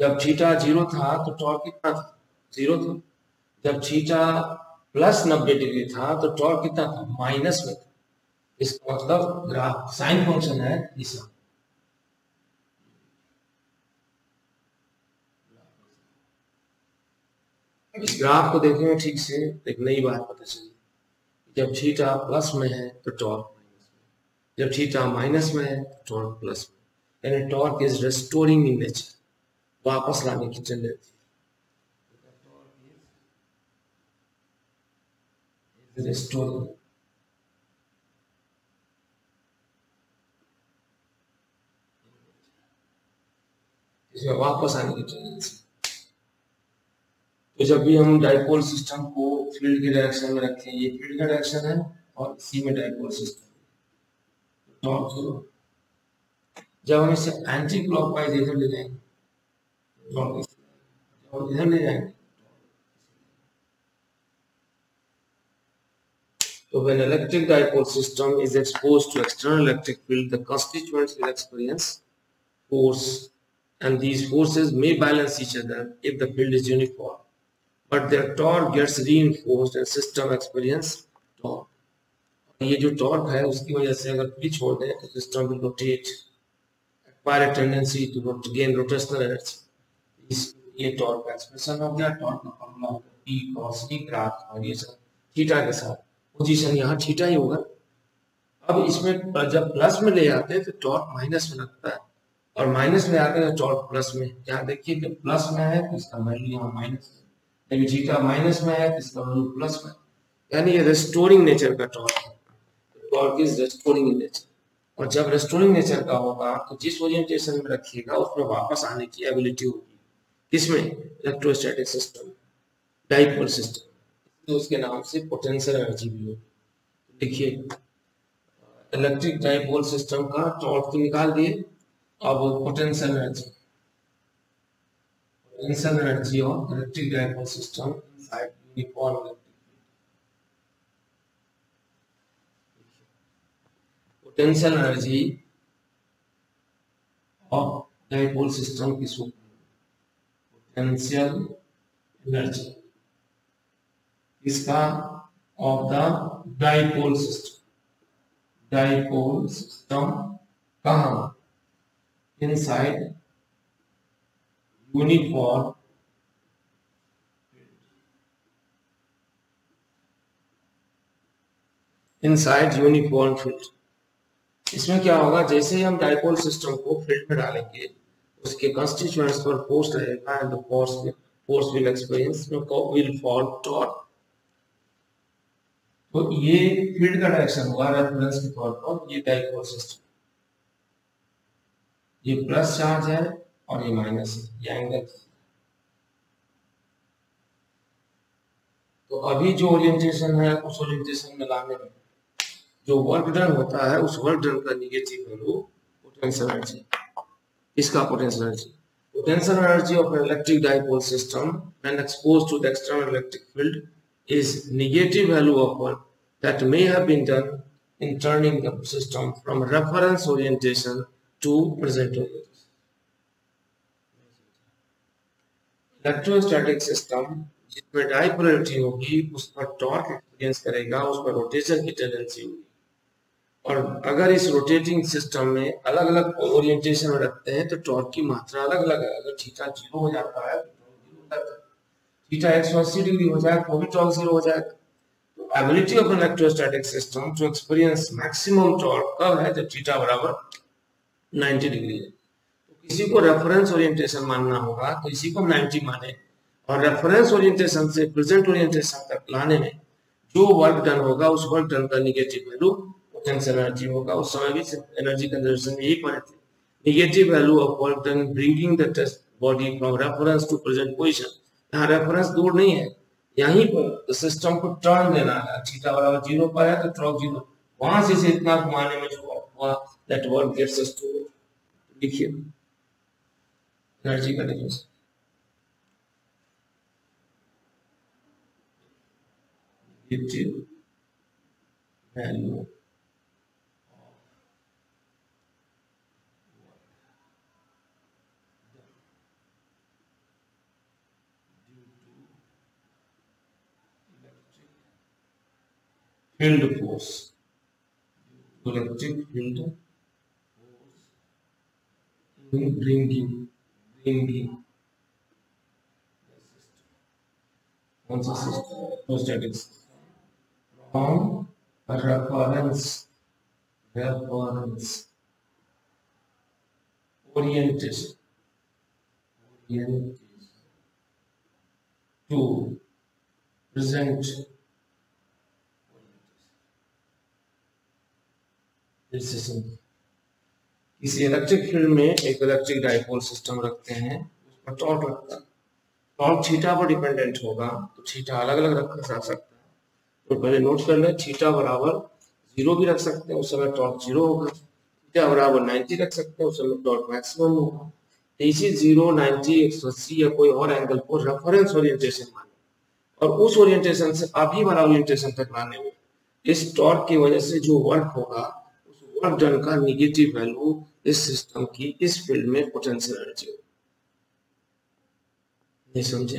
जब थीटा 0 था तो टॉर्क कितना था? 0 था। जब थीटा प्लस 90 डिग्री था तो टॉर्क कितना था? माइनस में था। इसका मतलब ग्राफ साइन फंक्शन है दिशा। इस ग्राफ को देखेंगे ठीक से, एक नई बात पता चली। जब थीटा प्लस में है तो टॉर्क माइनस में, जब थीटा माइनस में है तो टॉर्क प्लस में, यानी torque is restoring in nature, वापस लाने की टेंडेंसी। रेस्टोरिंग इसमें वापस आने की टेंडेंसी। तो जब भी हम डाइपोल सिस्टम को फील्ड के डायरेक्शन में रखें, ये फील्ड का डायरेक्शन है और इसी में डाइपोल सिस्टम, टॉर्क 0। जब हम इसे एंटी क्लॉकवाइज इधर ले जाएंगे, और इधर ले जाएंगे, तो when electric dipole system is exposed to external electric field, the constituents will experience force, and these forces may balance each other if the field is uniform, but their torque gets reinforced and system experience torque. ये जो torque है उसकी वजह से अगर free छोड़ दें तो system will rotate, acquire a tendency to gain rotational energy. ये टॉर्क का एक्सप्रेशन हो गया। टॉर्क का फॉर्मूला होगा P cos E ग्राफ, और ये सब थीटा के साथ पोजीशन यहाँ थीटा ही होगा। अब इसमें जब प्लस में ले आते हैं तो टॉर्क माइनस में लगता है, और माइनस में आते हैं तो टॉर्क प्लस में। यहाँ देखिए कि प्लस में है तो इसका वैल्यू यहाँ माइनस में, यदि थीटा माइनस में है तो इसका वैल्यू प्लस में, यानी ये रेस्टोरिंग नेचर का टॉर्क है। Torque is restoring in nature, और जब रेस्टोरिंग नेचर का होगा तो जिस ओरिएंटेशन में रखिएगा उसमें वापस आने की एबिलिटी होगी। किसमें? इलेक्ट्रोस्टैटिक सिस्टम, डाइपोल सिस्टम, तो उसके नाम से पोटेंशियल एनर्जी भी होगी। देखिए इलेक्ट्रिक डाइपोल सिस्टम का टॉर्क तो निकाल दिए, अब potential energy of electric dipole system inside uniform electric field. Potential energy of dipole system की सूत्र, पोटेंशियल एनर्जी इसका of the dipole system. Dipole system कहाँ? Inside uniform, inside uniform field. इसमें क्या होगा, जैसे ही हम डाइपोल सिस्टम को फील्ड में डालेंगे उसके कंस्टिट्यूएंट्स पर फोर्स रहेगा, and the force will experience will fall torque. तो ये फील्ड का डायरेक्शन होगा रेफरेंस के तौर पर। ये डाइपोल सिस्टम, ये प्लस चार्ज है और ये माइनस है, ये एंगल। तो अभी जो ओरिएंटेशन है उस ओरिएंटेशन में लाने में जो वर्क डन होता है उस वर्क डन का निगेटिव वैल्यू पोटेंशियल एनर्जी, इसका potential energy of an electric dipole system when exposed to the external electric field is negative value of work that may have been done in turning the system from reference orientation to present orientation. Electrostatic system जिसमें डाइपोलैरिटी होगी उस पर torque experience करेगा, उस पर rotation की tendency होगी। और अगर इस रोटेटिंग सिस्टम में अलग अलग ओरिएंटेशन में रखते हैं तो टॉर्क की मात्रा अलग अलग है। अगर थीटा 0 हो जाता है तो थीटा 180 डिग्री हो जाए तो भी टॉर्क 0 हो जाएगा। तो ability of electrostatic system to experience maximum torque कब है? जब थीटा बराबर 90 डिग्री है। तो किसी को रेफरेंस ओरिएंटेशन मानना होगा तो इसी को 90 माने, और रेफरेंस ओरिएंटेशन से प्रेजेंट ओरिएंटेशन तक लाने में जो वर्क डन होगा उस वर्क डन का निगेटिव वैल्यू पोटेंशियल एनर्जी होगा। उस समय भी एनर्जी कंजर्वेशन में यही पढ़े थे, negative value of work done bringing the test body from reference to present position. यहाँ रेफरेंस दूर नहीं है, यहीं पर सिस्टम को टर्न देना है। थीटा बराबर 0 पर है तो टॉर्क 0, वहां से इतना घुमाने में जो वर्क हुआ that work gets us to. देखिए एनर्जी का difference value field force, electric field force in bringing the system, on the system, electrostatic system from reference orientation to present system. किसी इलेक्ट्रिक फील्ड में एक electric dipole system रखते हैं, उस पर torque रखता है, टॉर्क थीटा पर डिपेंडेंट होगा, तो थीटा अलग अलग रखा जा सकता है। तो पहले नोट कर लें, थीटा बराबर 0 भी रख सकते हैं, उस समय टॉर्क 0 होगा। थीटा बराबर 90 रख सकते हैं, उस समय टॉर्क मैक्सिमम होगा। इसी 0, 90, 180 या कोई और एंगल को रेफरेंस ओरिएंटेशन माने, और उस ओरिएंटेशन से अभी वाला ओरिएंटेशन तक लाने में इस टॉर्क की वजह से जो वर्क होगा, वर्क डन का निगेटिव वैल्यू इस सिस्टम की इस फील्ड में पोटेंशियल एनर्जी होगी। नहीं समझे?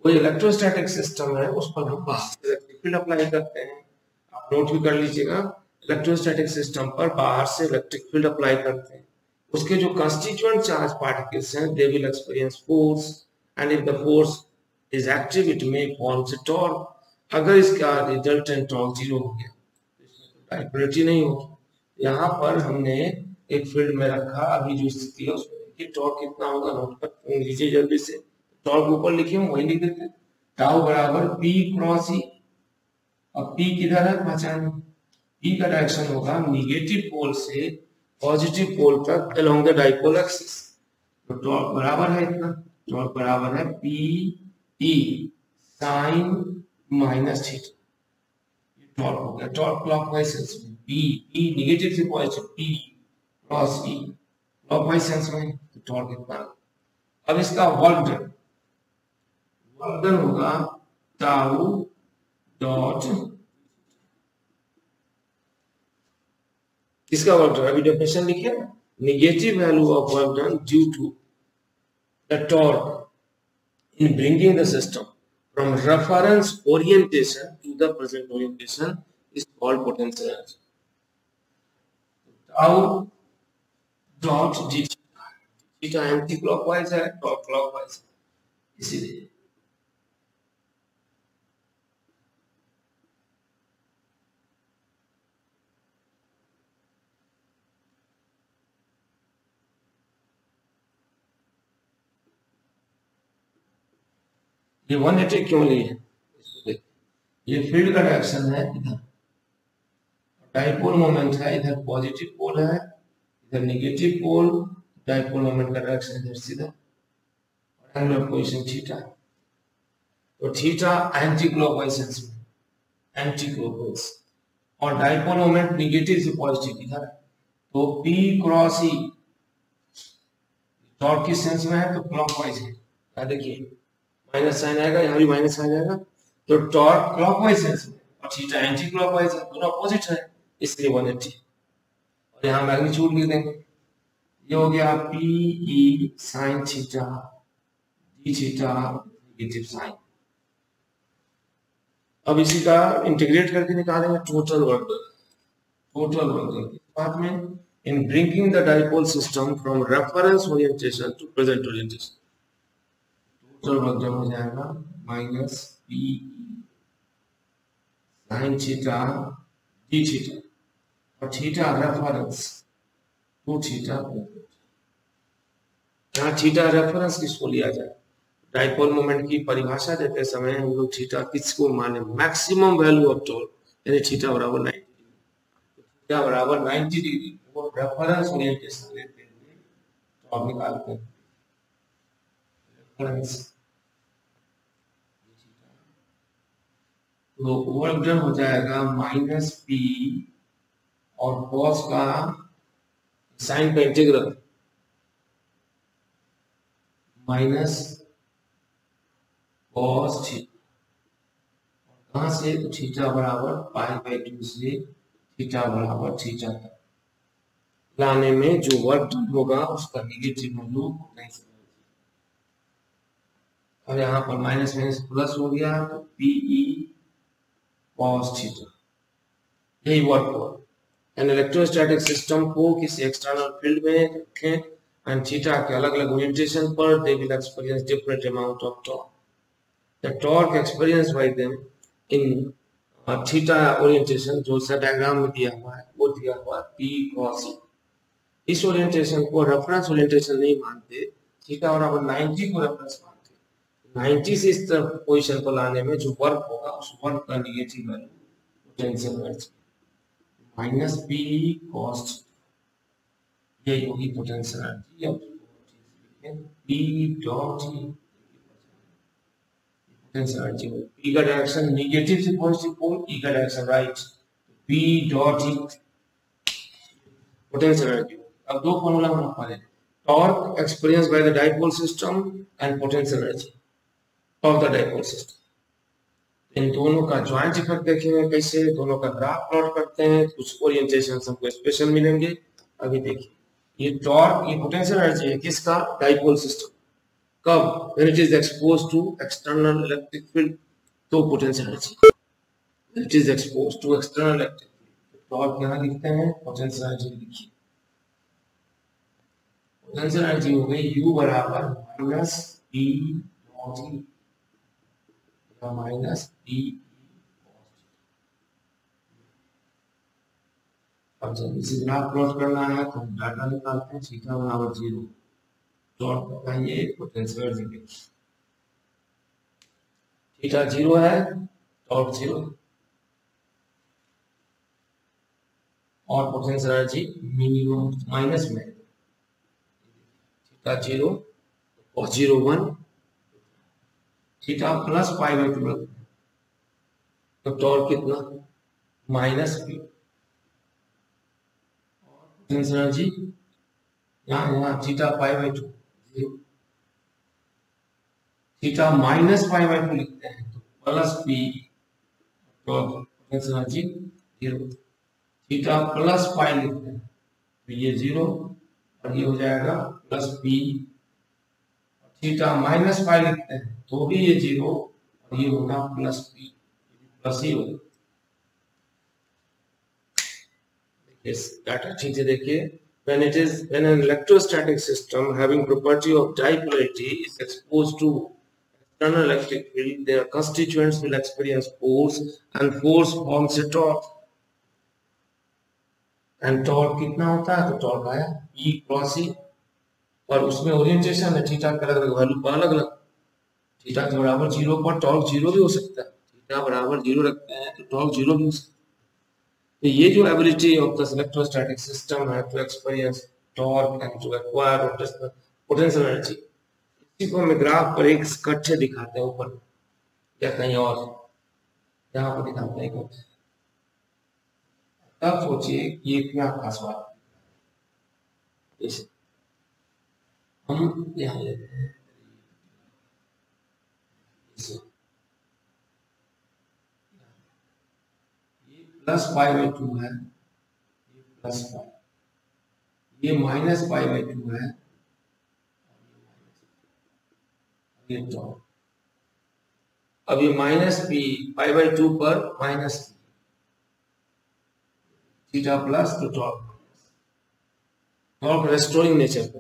कोई इलेक्ट्रोस्टैटिक सिस्टम है, उस पर हम बाहर से इलेक्ट्रिक फील्ड अप्लाई करते हैं। आप नोट भी कर लीजिएगा, इलेक्ट्रोस्टैटिक सिस्टम पर बाहर से इलेक्ट्रिक फील्ड अप्लाई करते हैं। उसके जो कंस्टिट्यूएंट चार्ज पार्टिकल्स हैं, they will experience force, and if the force is active it may forms a torque. अगर इसका रिजल्टेंट टॉर्क 0 हो गया, डाइपोलरिटी नहीं होगी। यहाँ पर हमने एक फील्ड में रखा, अभी जो स्थिति है उसमें देखिए टॉर्क कितना होगा, नोट कर लीजिए जल्दी से। टॉर्क ऊपर लिखे हूँ, वही लिख देते हैं, टाउ बराबर P क्रॉस E। अब P किधर है पहचान, P का डायरेक्शन होगा निगेटिव पोल से पॉजिटिव पोल तक अलोंग द डाइपोल एक्सिस। तो टॉर्क बराबर है इतना, टॉर्क बराबर है P E sine minus theta. Torque हो गया, टॉर्क क्लॉकवाइज सेंस में P नेगेटिव से positive P cross E clockwise sense में, तो टॉर्क कितना। अब इसका वर्क डन होगा टाउ डॉट, किसका वर्क डन, अभी डेफिनेशन लिखिए, negative value of work done due to the torque in bringing the system from reference orientation to the present orientation is called potential energy. Tau dot d theta anti-clockwise है, torque clockwise, इसीलिए ये 180 क्यों ली है, ये field का direction है इधर, dipole moment है इधर, पॉजिटिव पोल है इधर, नेगेटिव पोल, डाइपोल मोमेंट का डायरेक्शन इधर सीधा, और एंगल ऑफ पोजीशन थीटा। तो थीटा एंटी क्लॉकवाइज सेंस में, एंटी क्लॉकवाइज, और डाइपोल मोमेंट नेगेटिव से पॉजिटिव इधर, तो P क्रॉस E टॉर्क की सेंस में है तो क्लॉकवाइज है। देखिए माइनस साइन आएगा, यहाँ भी माइनस आ जाएगा, तो टॉर्क क्लॉकवाइज सेंस में और थीटा एंटी क्लॉकवाइज है, दोनों अपोजिट है, इसलिए 180। और यहाँ मैग्नीट्यूड लिख देंगे, ये हो गया P E sine theta d theta negative sign. अब इसी का इंटीग्रेट करके निकालेंगे total work done. Total work done इस बात में, in bringing the dipole system from reference orientation to present orientation, total work done हो जाएगा minus P sine theta d theta, और थीटा रेफरेंस टू थीटा। यहाँ theta reference किसको लिया जाए, डाइपोल मोमेंट की परिभाषा देते समय हम लोग थीटा किसको माने, मैक्सिमम वैल्यू ऑफ टॉर्क, यानी थीटा बराबर 90 डिग्री, थीटा बराबर 90 डिग्री वो रेफरेंस ओरिएंटेशन लेते हुए टॉर्क निकालते हैं। रेफरेंस तो वर्क डन हो जाएगा माइनस P और कॉस का साइन का इंटीग्रल माइनस कॉस थीटा, कहां से, तो थीटा बराबर पाई बाई 2 से थीटा बराबर थीटा तक लाने में जो वर्क डन होगा उसका निगेटिव वैल्यू नहीं समझ। अब यहाँ पर माइनस माइनस प्लस हो गया तो पीई कॉस थीटा, यही वर्क हुआ। एन इलेक्ट्रोस्टैटिक सिस्टम को किसी एक्सटर्नल फील्ड में रखें एंड थीटा के अलग अलग ओरिएंटेशन पर they will experience different amount of torque. The torque experience bye them in theta orientation जो सा डायग्राम में दिया हुआ है वो दिया हुआ पी कॉस। इस ओरिएंटेशन को रेफरेंस ओरिएंटेशन नहीं मानते, थीटा बराबर 90 को रेफरेंस मानते। 90 से इस पोजीशन पर लाने में जो वर्क होगा उस वर्क का negative value potential energy minus P cos, यही होगी पोटेंशियल एनर्जी। अब P dot potential energy, P का डायरेक्शन निगेटिव से पॉजिटिव पोल, ई का direction right, P dot E potential energy. अब दो फॉर्मूला हम पढ़े, torque experience by the dipole system and potential energy of the dipole system. इन दोनों का ज्वाइंट इफेक्ट देखेंगे कैसे, दोनों का ग्राफ प्लॉट करते हैं, कुछ ओरिएंटेशन हमको स्पेशल मिलेंगे। अभी देखिए ये टॉर्क, ये पोटेंशियल एनर्जी है किसका, डाइपोल सिस्टम। कब, when it is exposed to external electric field, तो potential energy it is exposed to external electric field. Torque यहां लिखते हैं, पोटेंशियल एनर्जी लिखिए। पोटेंशियल एनर्जी हो गई U बराबर minus E dot E minus E। अब जब इसे ग्राफ प्लॉट करना है तो हम डाटा निकालते हैं, थीटा बराबर 0, डॉट बताइए पोटेंशियल एनर्जी, थीटा 0 है, डॉट 0 और पोटेंशियल एनर्जी मिनिमम माइनस में, थीटा 0 और 0 1, थीटा प्लस पाई बाई 2 तो टॉर्क कितना, माइनस पी, पोटेंशियल एनर्जी यहाँ theta pi by 2, theta minus pi by 2 लिखते हैं तो plus P, potential energy 0, theta plus pi लिखते हैं तो ये 0 और ये हो जाएगा plus P, theta minus pi लिखते हैं तो भी ये 0 और ये होगा प्लस पी, प्लस ही होगा। डाटा ठीक से देखिए, when an electrostatic system having property of dipolarity is exposed to external electric field, their constituents will experience force and force forms a torque। and torque कितना होता है, तो torque आया E cross E, और उसमें ओरिएंटेशन है theta का अलग अलग वैल्यू पर अलग अलग, थीटा के बराबर 0 पर टॉर्क 0 भी हो सकता है, थीटा बराबर 0 रखते हैं तो टॉर्क 0 भी हो सकता है। तो ये जो ability of the electrostatic system है to experience torque and to acquire potential energy, इसी को हम ग्राफ पर एक कट्ठे दिखाते हैं ऊपर या कहीं और, यहाँ पर दिखाते हैं। तब सोचिए ये क्या खास बात है। हम यहाँ लेते हैं ये प्लस पाई बाई 2 है, ये प्लस पाई, ये माइनस पाई बाई 2 है, ये टॉर्क। अब ये माइनस पी पाई बाई 2 पर माइनस थीटा प्लस तो टॉर्क, टॉर्क रेस्टोरिंग नेचर का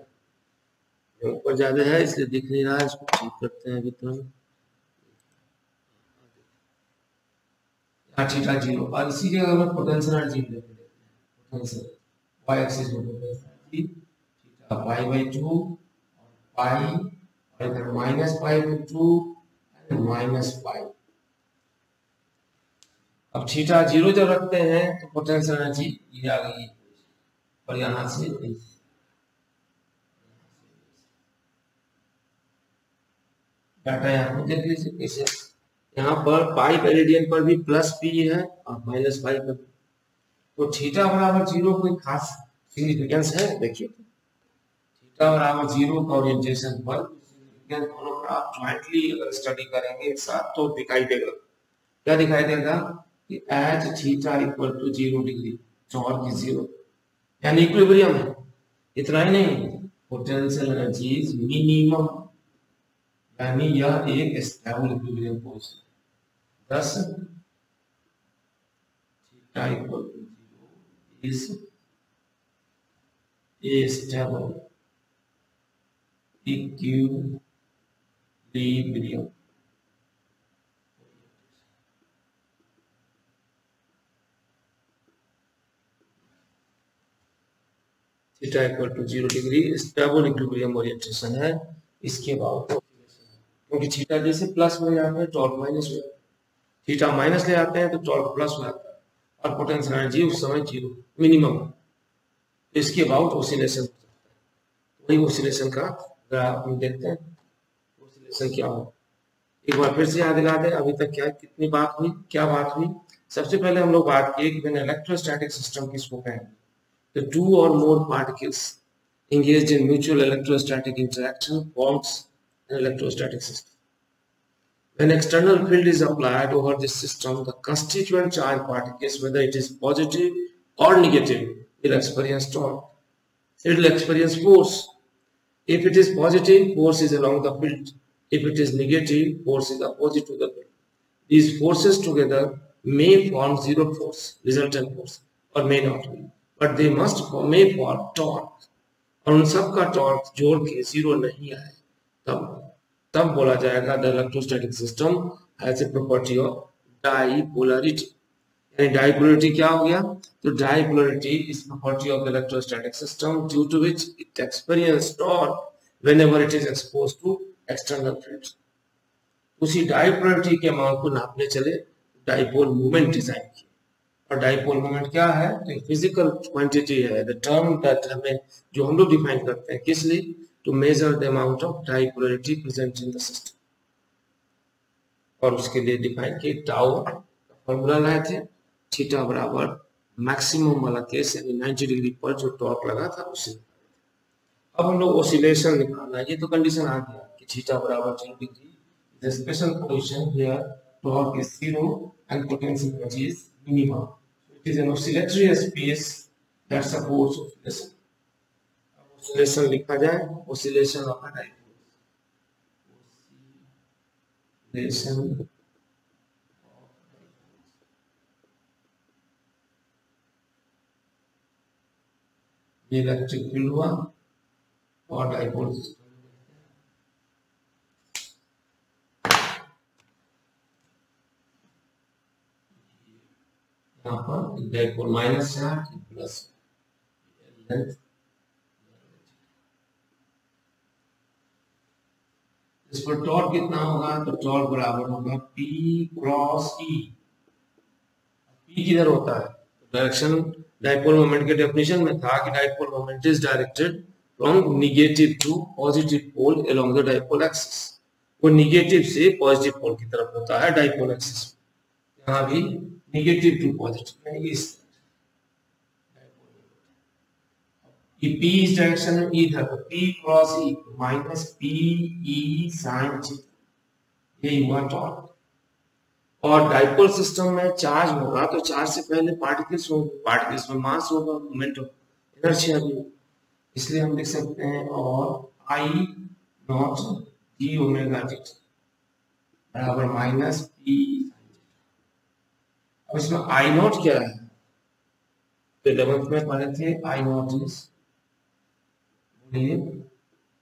ऊपर ज्यादा है इसलिए दिख नहीं रहा है, इसको ठीक करते हैं अभी तुरंत। थीटा 0 और इसी जगह में पोटेंशियल एनर्जी लेते हैं, पोटेंशियल y एक्सिस में potential energy theta pi by 2 और पाई और इधर minus pi by 2 and minus पाई। अब थीटा 0 जब रखते हैं तो पोटेंशियल एनर्जी ये आ गई और यहाँ से डाटा यहाँ पर देख लीजिए कैसे, यहाँ पर पाई पेरिडियन पर भी प्लस पी है और माइनस पाई पर, तो थीटा बराबर 0 कोई खास सिग्निफिकेंस है, देखिए थीटा बराबर 0 का ओरिएंटेशन पर दोनों का आप ज्वाइंटली अगर स्टडी करेंगे एक साथ तो दिखाई देगा, क्या दिखाई देगा कि एच theta equal to 0 degree, torque is 0, यानी इक्विलिब्रियम है। इतना ही नहीं, पोटेंशियल एनर्जी इज मिनिमम, यानी यह एक stable equilibrium position. thus theta equal to 0 is a stable equilibrium। Theta equal to 0 degree stable equilibrium orientation है। इसके बाद क्योंकि थीटा जैसे प्लस में जाते हैं टॉर्क माइनस हो जाता है, थीटा माइनस ले आते हैं तो टॉर्क प्लस हो जाता है, और पोटेंशियल एनर्जी उस समय 0 मिनिमम। इसके बाद ऑसिलेशन हो सकता है, वही ऑसिलेशन का ग्राफ हम देखते हैं ऑसिलेशन क्या हो। एक बार फिर से याद दिला दें अभी तक कितनी बात हुई, क्या बात हुई। सबसे पहले हम लोग बात की कि इलेक्ट्रोस्टैटिक सिस्टम किसको कहेंगे, the two or more particles engaged in mutual electrostatic interaction forms an electrostatic system. When external field is applied over this system, the constituent charge particles, whether it is positive or negative, will experience torque. It will experience force. If it is positive, force is along the field. If it is negative, force is opposite to the field. These forces together may form zero force, resultant force, or may not be. But they may form torque, और उन सब का torque जोड़ के 0 नहीं आए तब बोला जाएगा the electrostatic system has a property of dipolarity. यानी डाइपोलरिटी क्या हो गया, तो dipolarity is property of the electrostatic system due to which it experience torque whenever it is exposed to external fields. उसी डाइपोलरिटी के मान को नापने चले डाइपोल मोमेंट डिजाइन किया, और डाइपोल मोमेंट क्या है, तो फिजिकल क्वांटिटी है, द टर्म दैट हमें जो हम लोग डिफाइन करते हैं किस लिए, to measure the amount of dipolarity present in the system. और उसके लिए डिफाइन किए टाउ फॉर्मूला लाए थे, थीटा बराबर मैक्सिमम वाला केस यानी 90 डिग्री पर जो टॉर्क लगा था उसे। अब हम लोग ऑसिलेशन निकालना है, ये तो कंडीशन आ गया कि थीटा बराबर 0 degree is a special position here torque is 0 and potential energy is minimum. It is an oscillatory space that supports oscillation. Oscillation लिखा जाए, oscillation of a dipole. Oscillation of dipoles. ये electric field हुआ और dipole system. यहाँ पर dipole minus charge plus length, इस पर torque कितना होगा, तो टॉर्क बराबर होगा P क्रॉस E। P किधर होता है, डायरेक्शन डाइपोल मोमेंट के डेफिनेशन में था कि dipole moment is directed from negative to positive pole along the dipole axis. वो नेगेटिव से पॉजिटिव पोल की तरफ होता है डाइपोल एक्सिस। यहाँ भी नेगेटिव टू पॉजिटिव यानी इस P इस डायरेक्शन में E था, तो P cross E minus P E sine theta, ये हुआ टॉर्क। और डाइपोल सिस्टम में चार्ज होगा तो चार्ज से पहले पार्टिकल्स होंगे, पार्टिकल्स में मास होगा, मोमेंट ऑफ इनर्शिया भी, इसलिए हम लिख सकते हैं और I not d omega dt बराबर माइनस P। अब इसमें I नॉट क्या है, तो 11th में पढ़े थे I not is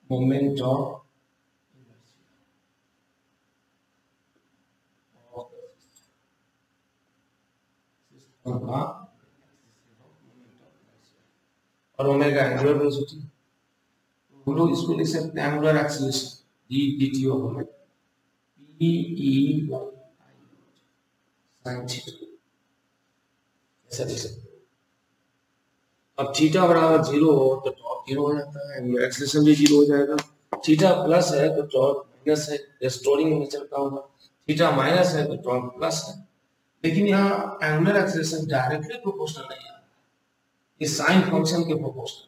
moment of और ओमेगा एंगुलर वेलोसिटी, हम लोग इसको लिख सकते हैं angular acceleration d dt of omega p e sin theta, ऐसा लिख सकते हैं। अब थीटा बराबर 0 हो तो टॉर्क 0 हो जाता है, एंगुलर एक्सीलरेशन भी 0 हो जाएगा। थीटा प्लस है तो टॉर्क माइनस है, रेस्टोरिंग नेचर का होगा। थीटा माइनस है तो टॉर्क प्लस है। लेकिन यहाँ एंगुलर एक्सीलरेशन डायरेक्टली प्रोपोर्शनल नहीं है, ये साइन फंक्शन के प्रोपोर्शनल।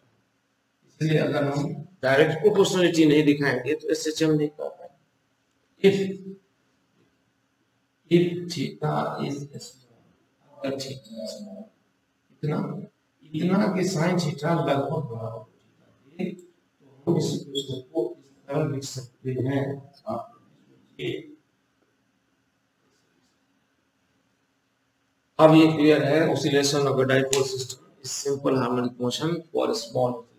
इसलिए अगर हम डायरेक्ट प्रोपोर्शनलिटी नहीं दिखाएंगे तो एसएचएम नहीं कर पाएंगे। इफ थीटा इज स्मॉल, अगर थीटा स्मॉल इतना इतना कि साइन थीटा लगभग बराबर हो थीटा के, तो हम इस इक्वेशन को इस तरह लिख सकते हैं। आप ये अब ये क्लियर है, oscillation of a dipole system is simple harmonic motion for small oscillations.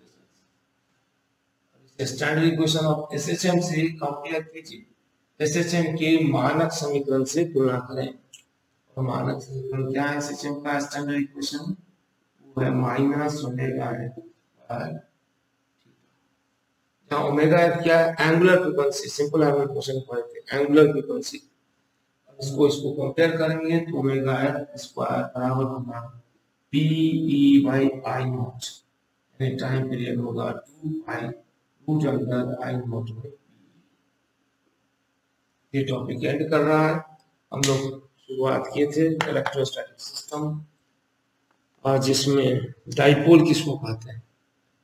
Standard equation of SHM से कंपेयर कीजिए। एसएचएम के मानक समीकरण से तुलना करें। और मानक समीकरण क्या है एसएचएम का? स्टैंडर्ड इक्वेशन वो है minus omega F by theta. Omega F क्या है? Angular frequency, simple harmonic motion पढ़ते हैं, एंगुलर फ्रीक्वेंसी। इसको कंपेयर करेंगे तो ओमेगा एफ स्क्वायर बराबर होगा P E by I naught, यानी टाइम पीरियड होगा 2 pi root under I naught by P. ये टॉपिक एंड कर रहा है। हम लोग शुरुआत किए थे इलेक्ट्रोस्टैटिक सिस्टम, और जिसमें डाइपोल किसको कहते हैं,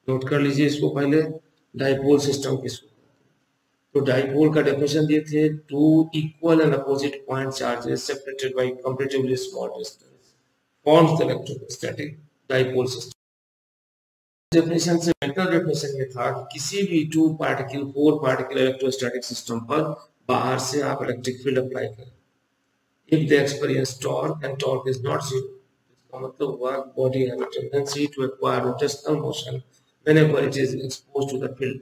नोट कर लीजिए इसको पहले। डाइपोल सिस्टम किसको, तो डाइपोल का डेफिनेशन दिए थे, two equal and opposite point charges separated by comparatively small distance forms the electrostatic dipole system. Definition से बेटर डेफिनेशन ये था कि किसी भी 2 पार्टिकल 4 पार्टिकल इलेक्ट्रोस्टैटिक सिस्टम पर बाहर से आप इलेक्ट्रिक फील्ड अप्लाई करें, if they experience torque and torque is not zero, इसका मतलब work body have a tendency to acquire rotational motion whenever it is exposed to the field.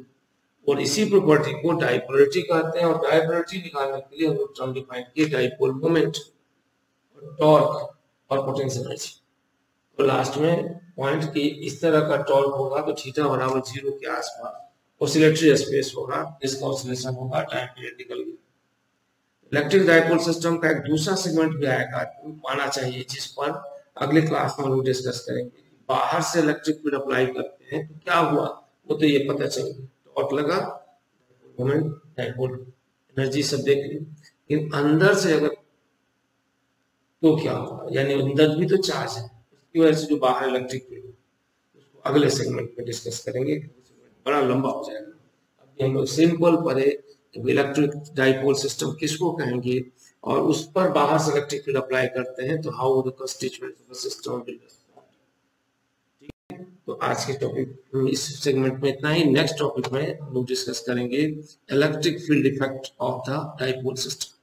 और इसी property को डाइपोलरिटी कहते हैं। और डाइपोलरिटी निकालने के लिए हम लोग टर्म डिफाइन किए, डाइपोल मोमेंट और टॉर्क और पोटेंशियल एनर्जी। तो लास्ट में पॉइंट की इस तरह का टॉर्क होगा तो थीटा बराबर 0 के आसपास ऑसिलेटरी स्पेस होगा, जिसका ऑसिलेशन होगा टाइम पीरियड निकल गया। इलेक्ट्रिक डाइपोल सिस्टम का एक दूसरा सेगमेंट भी आएगा, माना चाहिए, जिस पर अगले क्लास में हम लोग डिस्कस करेंगे। बाहर से इलेक्ट्रिक फील्ड अप्लाई करते हैं तो क्या हुआ, वो तो ये पता चल गया, टॉर्क लगा, मोमेंट, डाइपोल एनर्जी सब देख ली। लेकिन अंदर से अगर तो क्या होगा, यानी अंदर भी तो चार्ज है, उसकी वजह से जो बाहर इलेक्ट्रिक फील्ड, उसको अगले सेगमेंट में डिस्कस करेंगे, बड़ा लंबा हो जाएगा। अभी हम लोग सिंपल पढ़े इलेक्ट्रिक डाइपोल सिस्टम किसको कहेंगे, और उस पर बाहर से इलेक्ट्रिक फील्ड अप्लाई करते हैं तो how the constituents of the system will respond. ठीक है, तो आज के टॉपिक इस सेगमेंट में इतना ही। नेक्स्ट टॉपिक में हम लोग डिस्कस करेंगे electric field effect of the dipole system.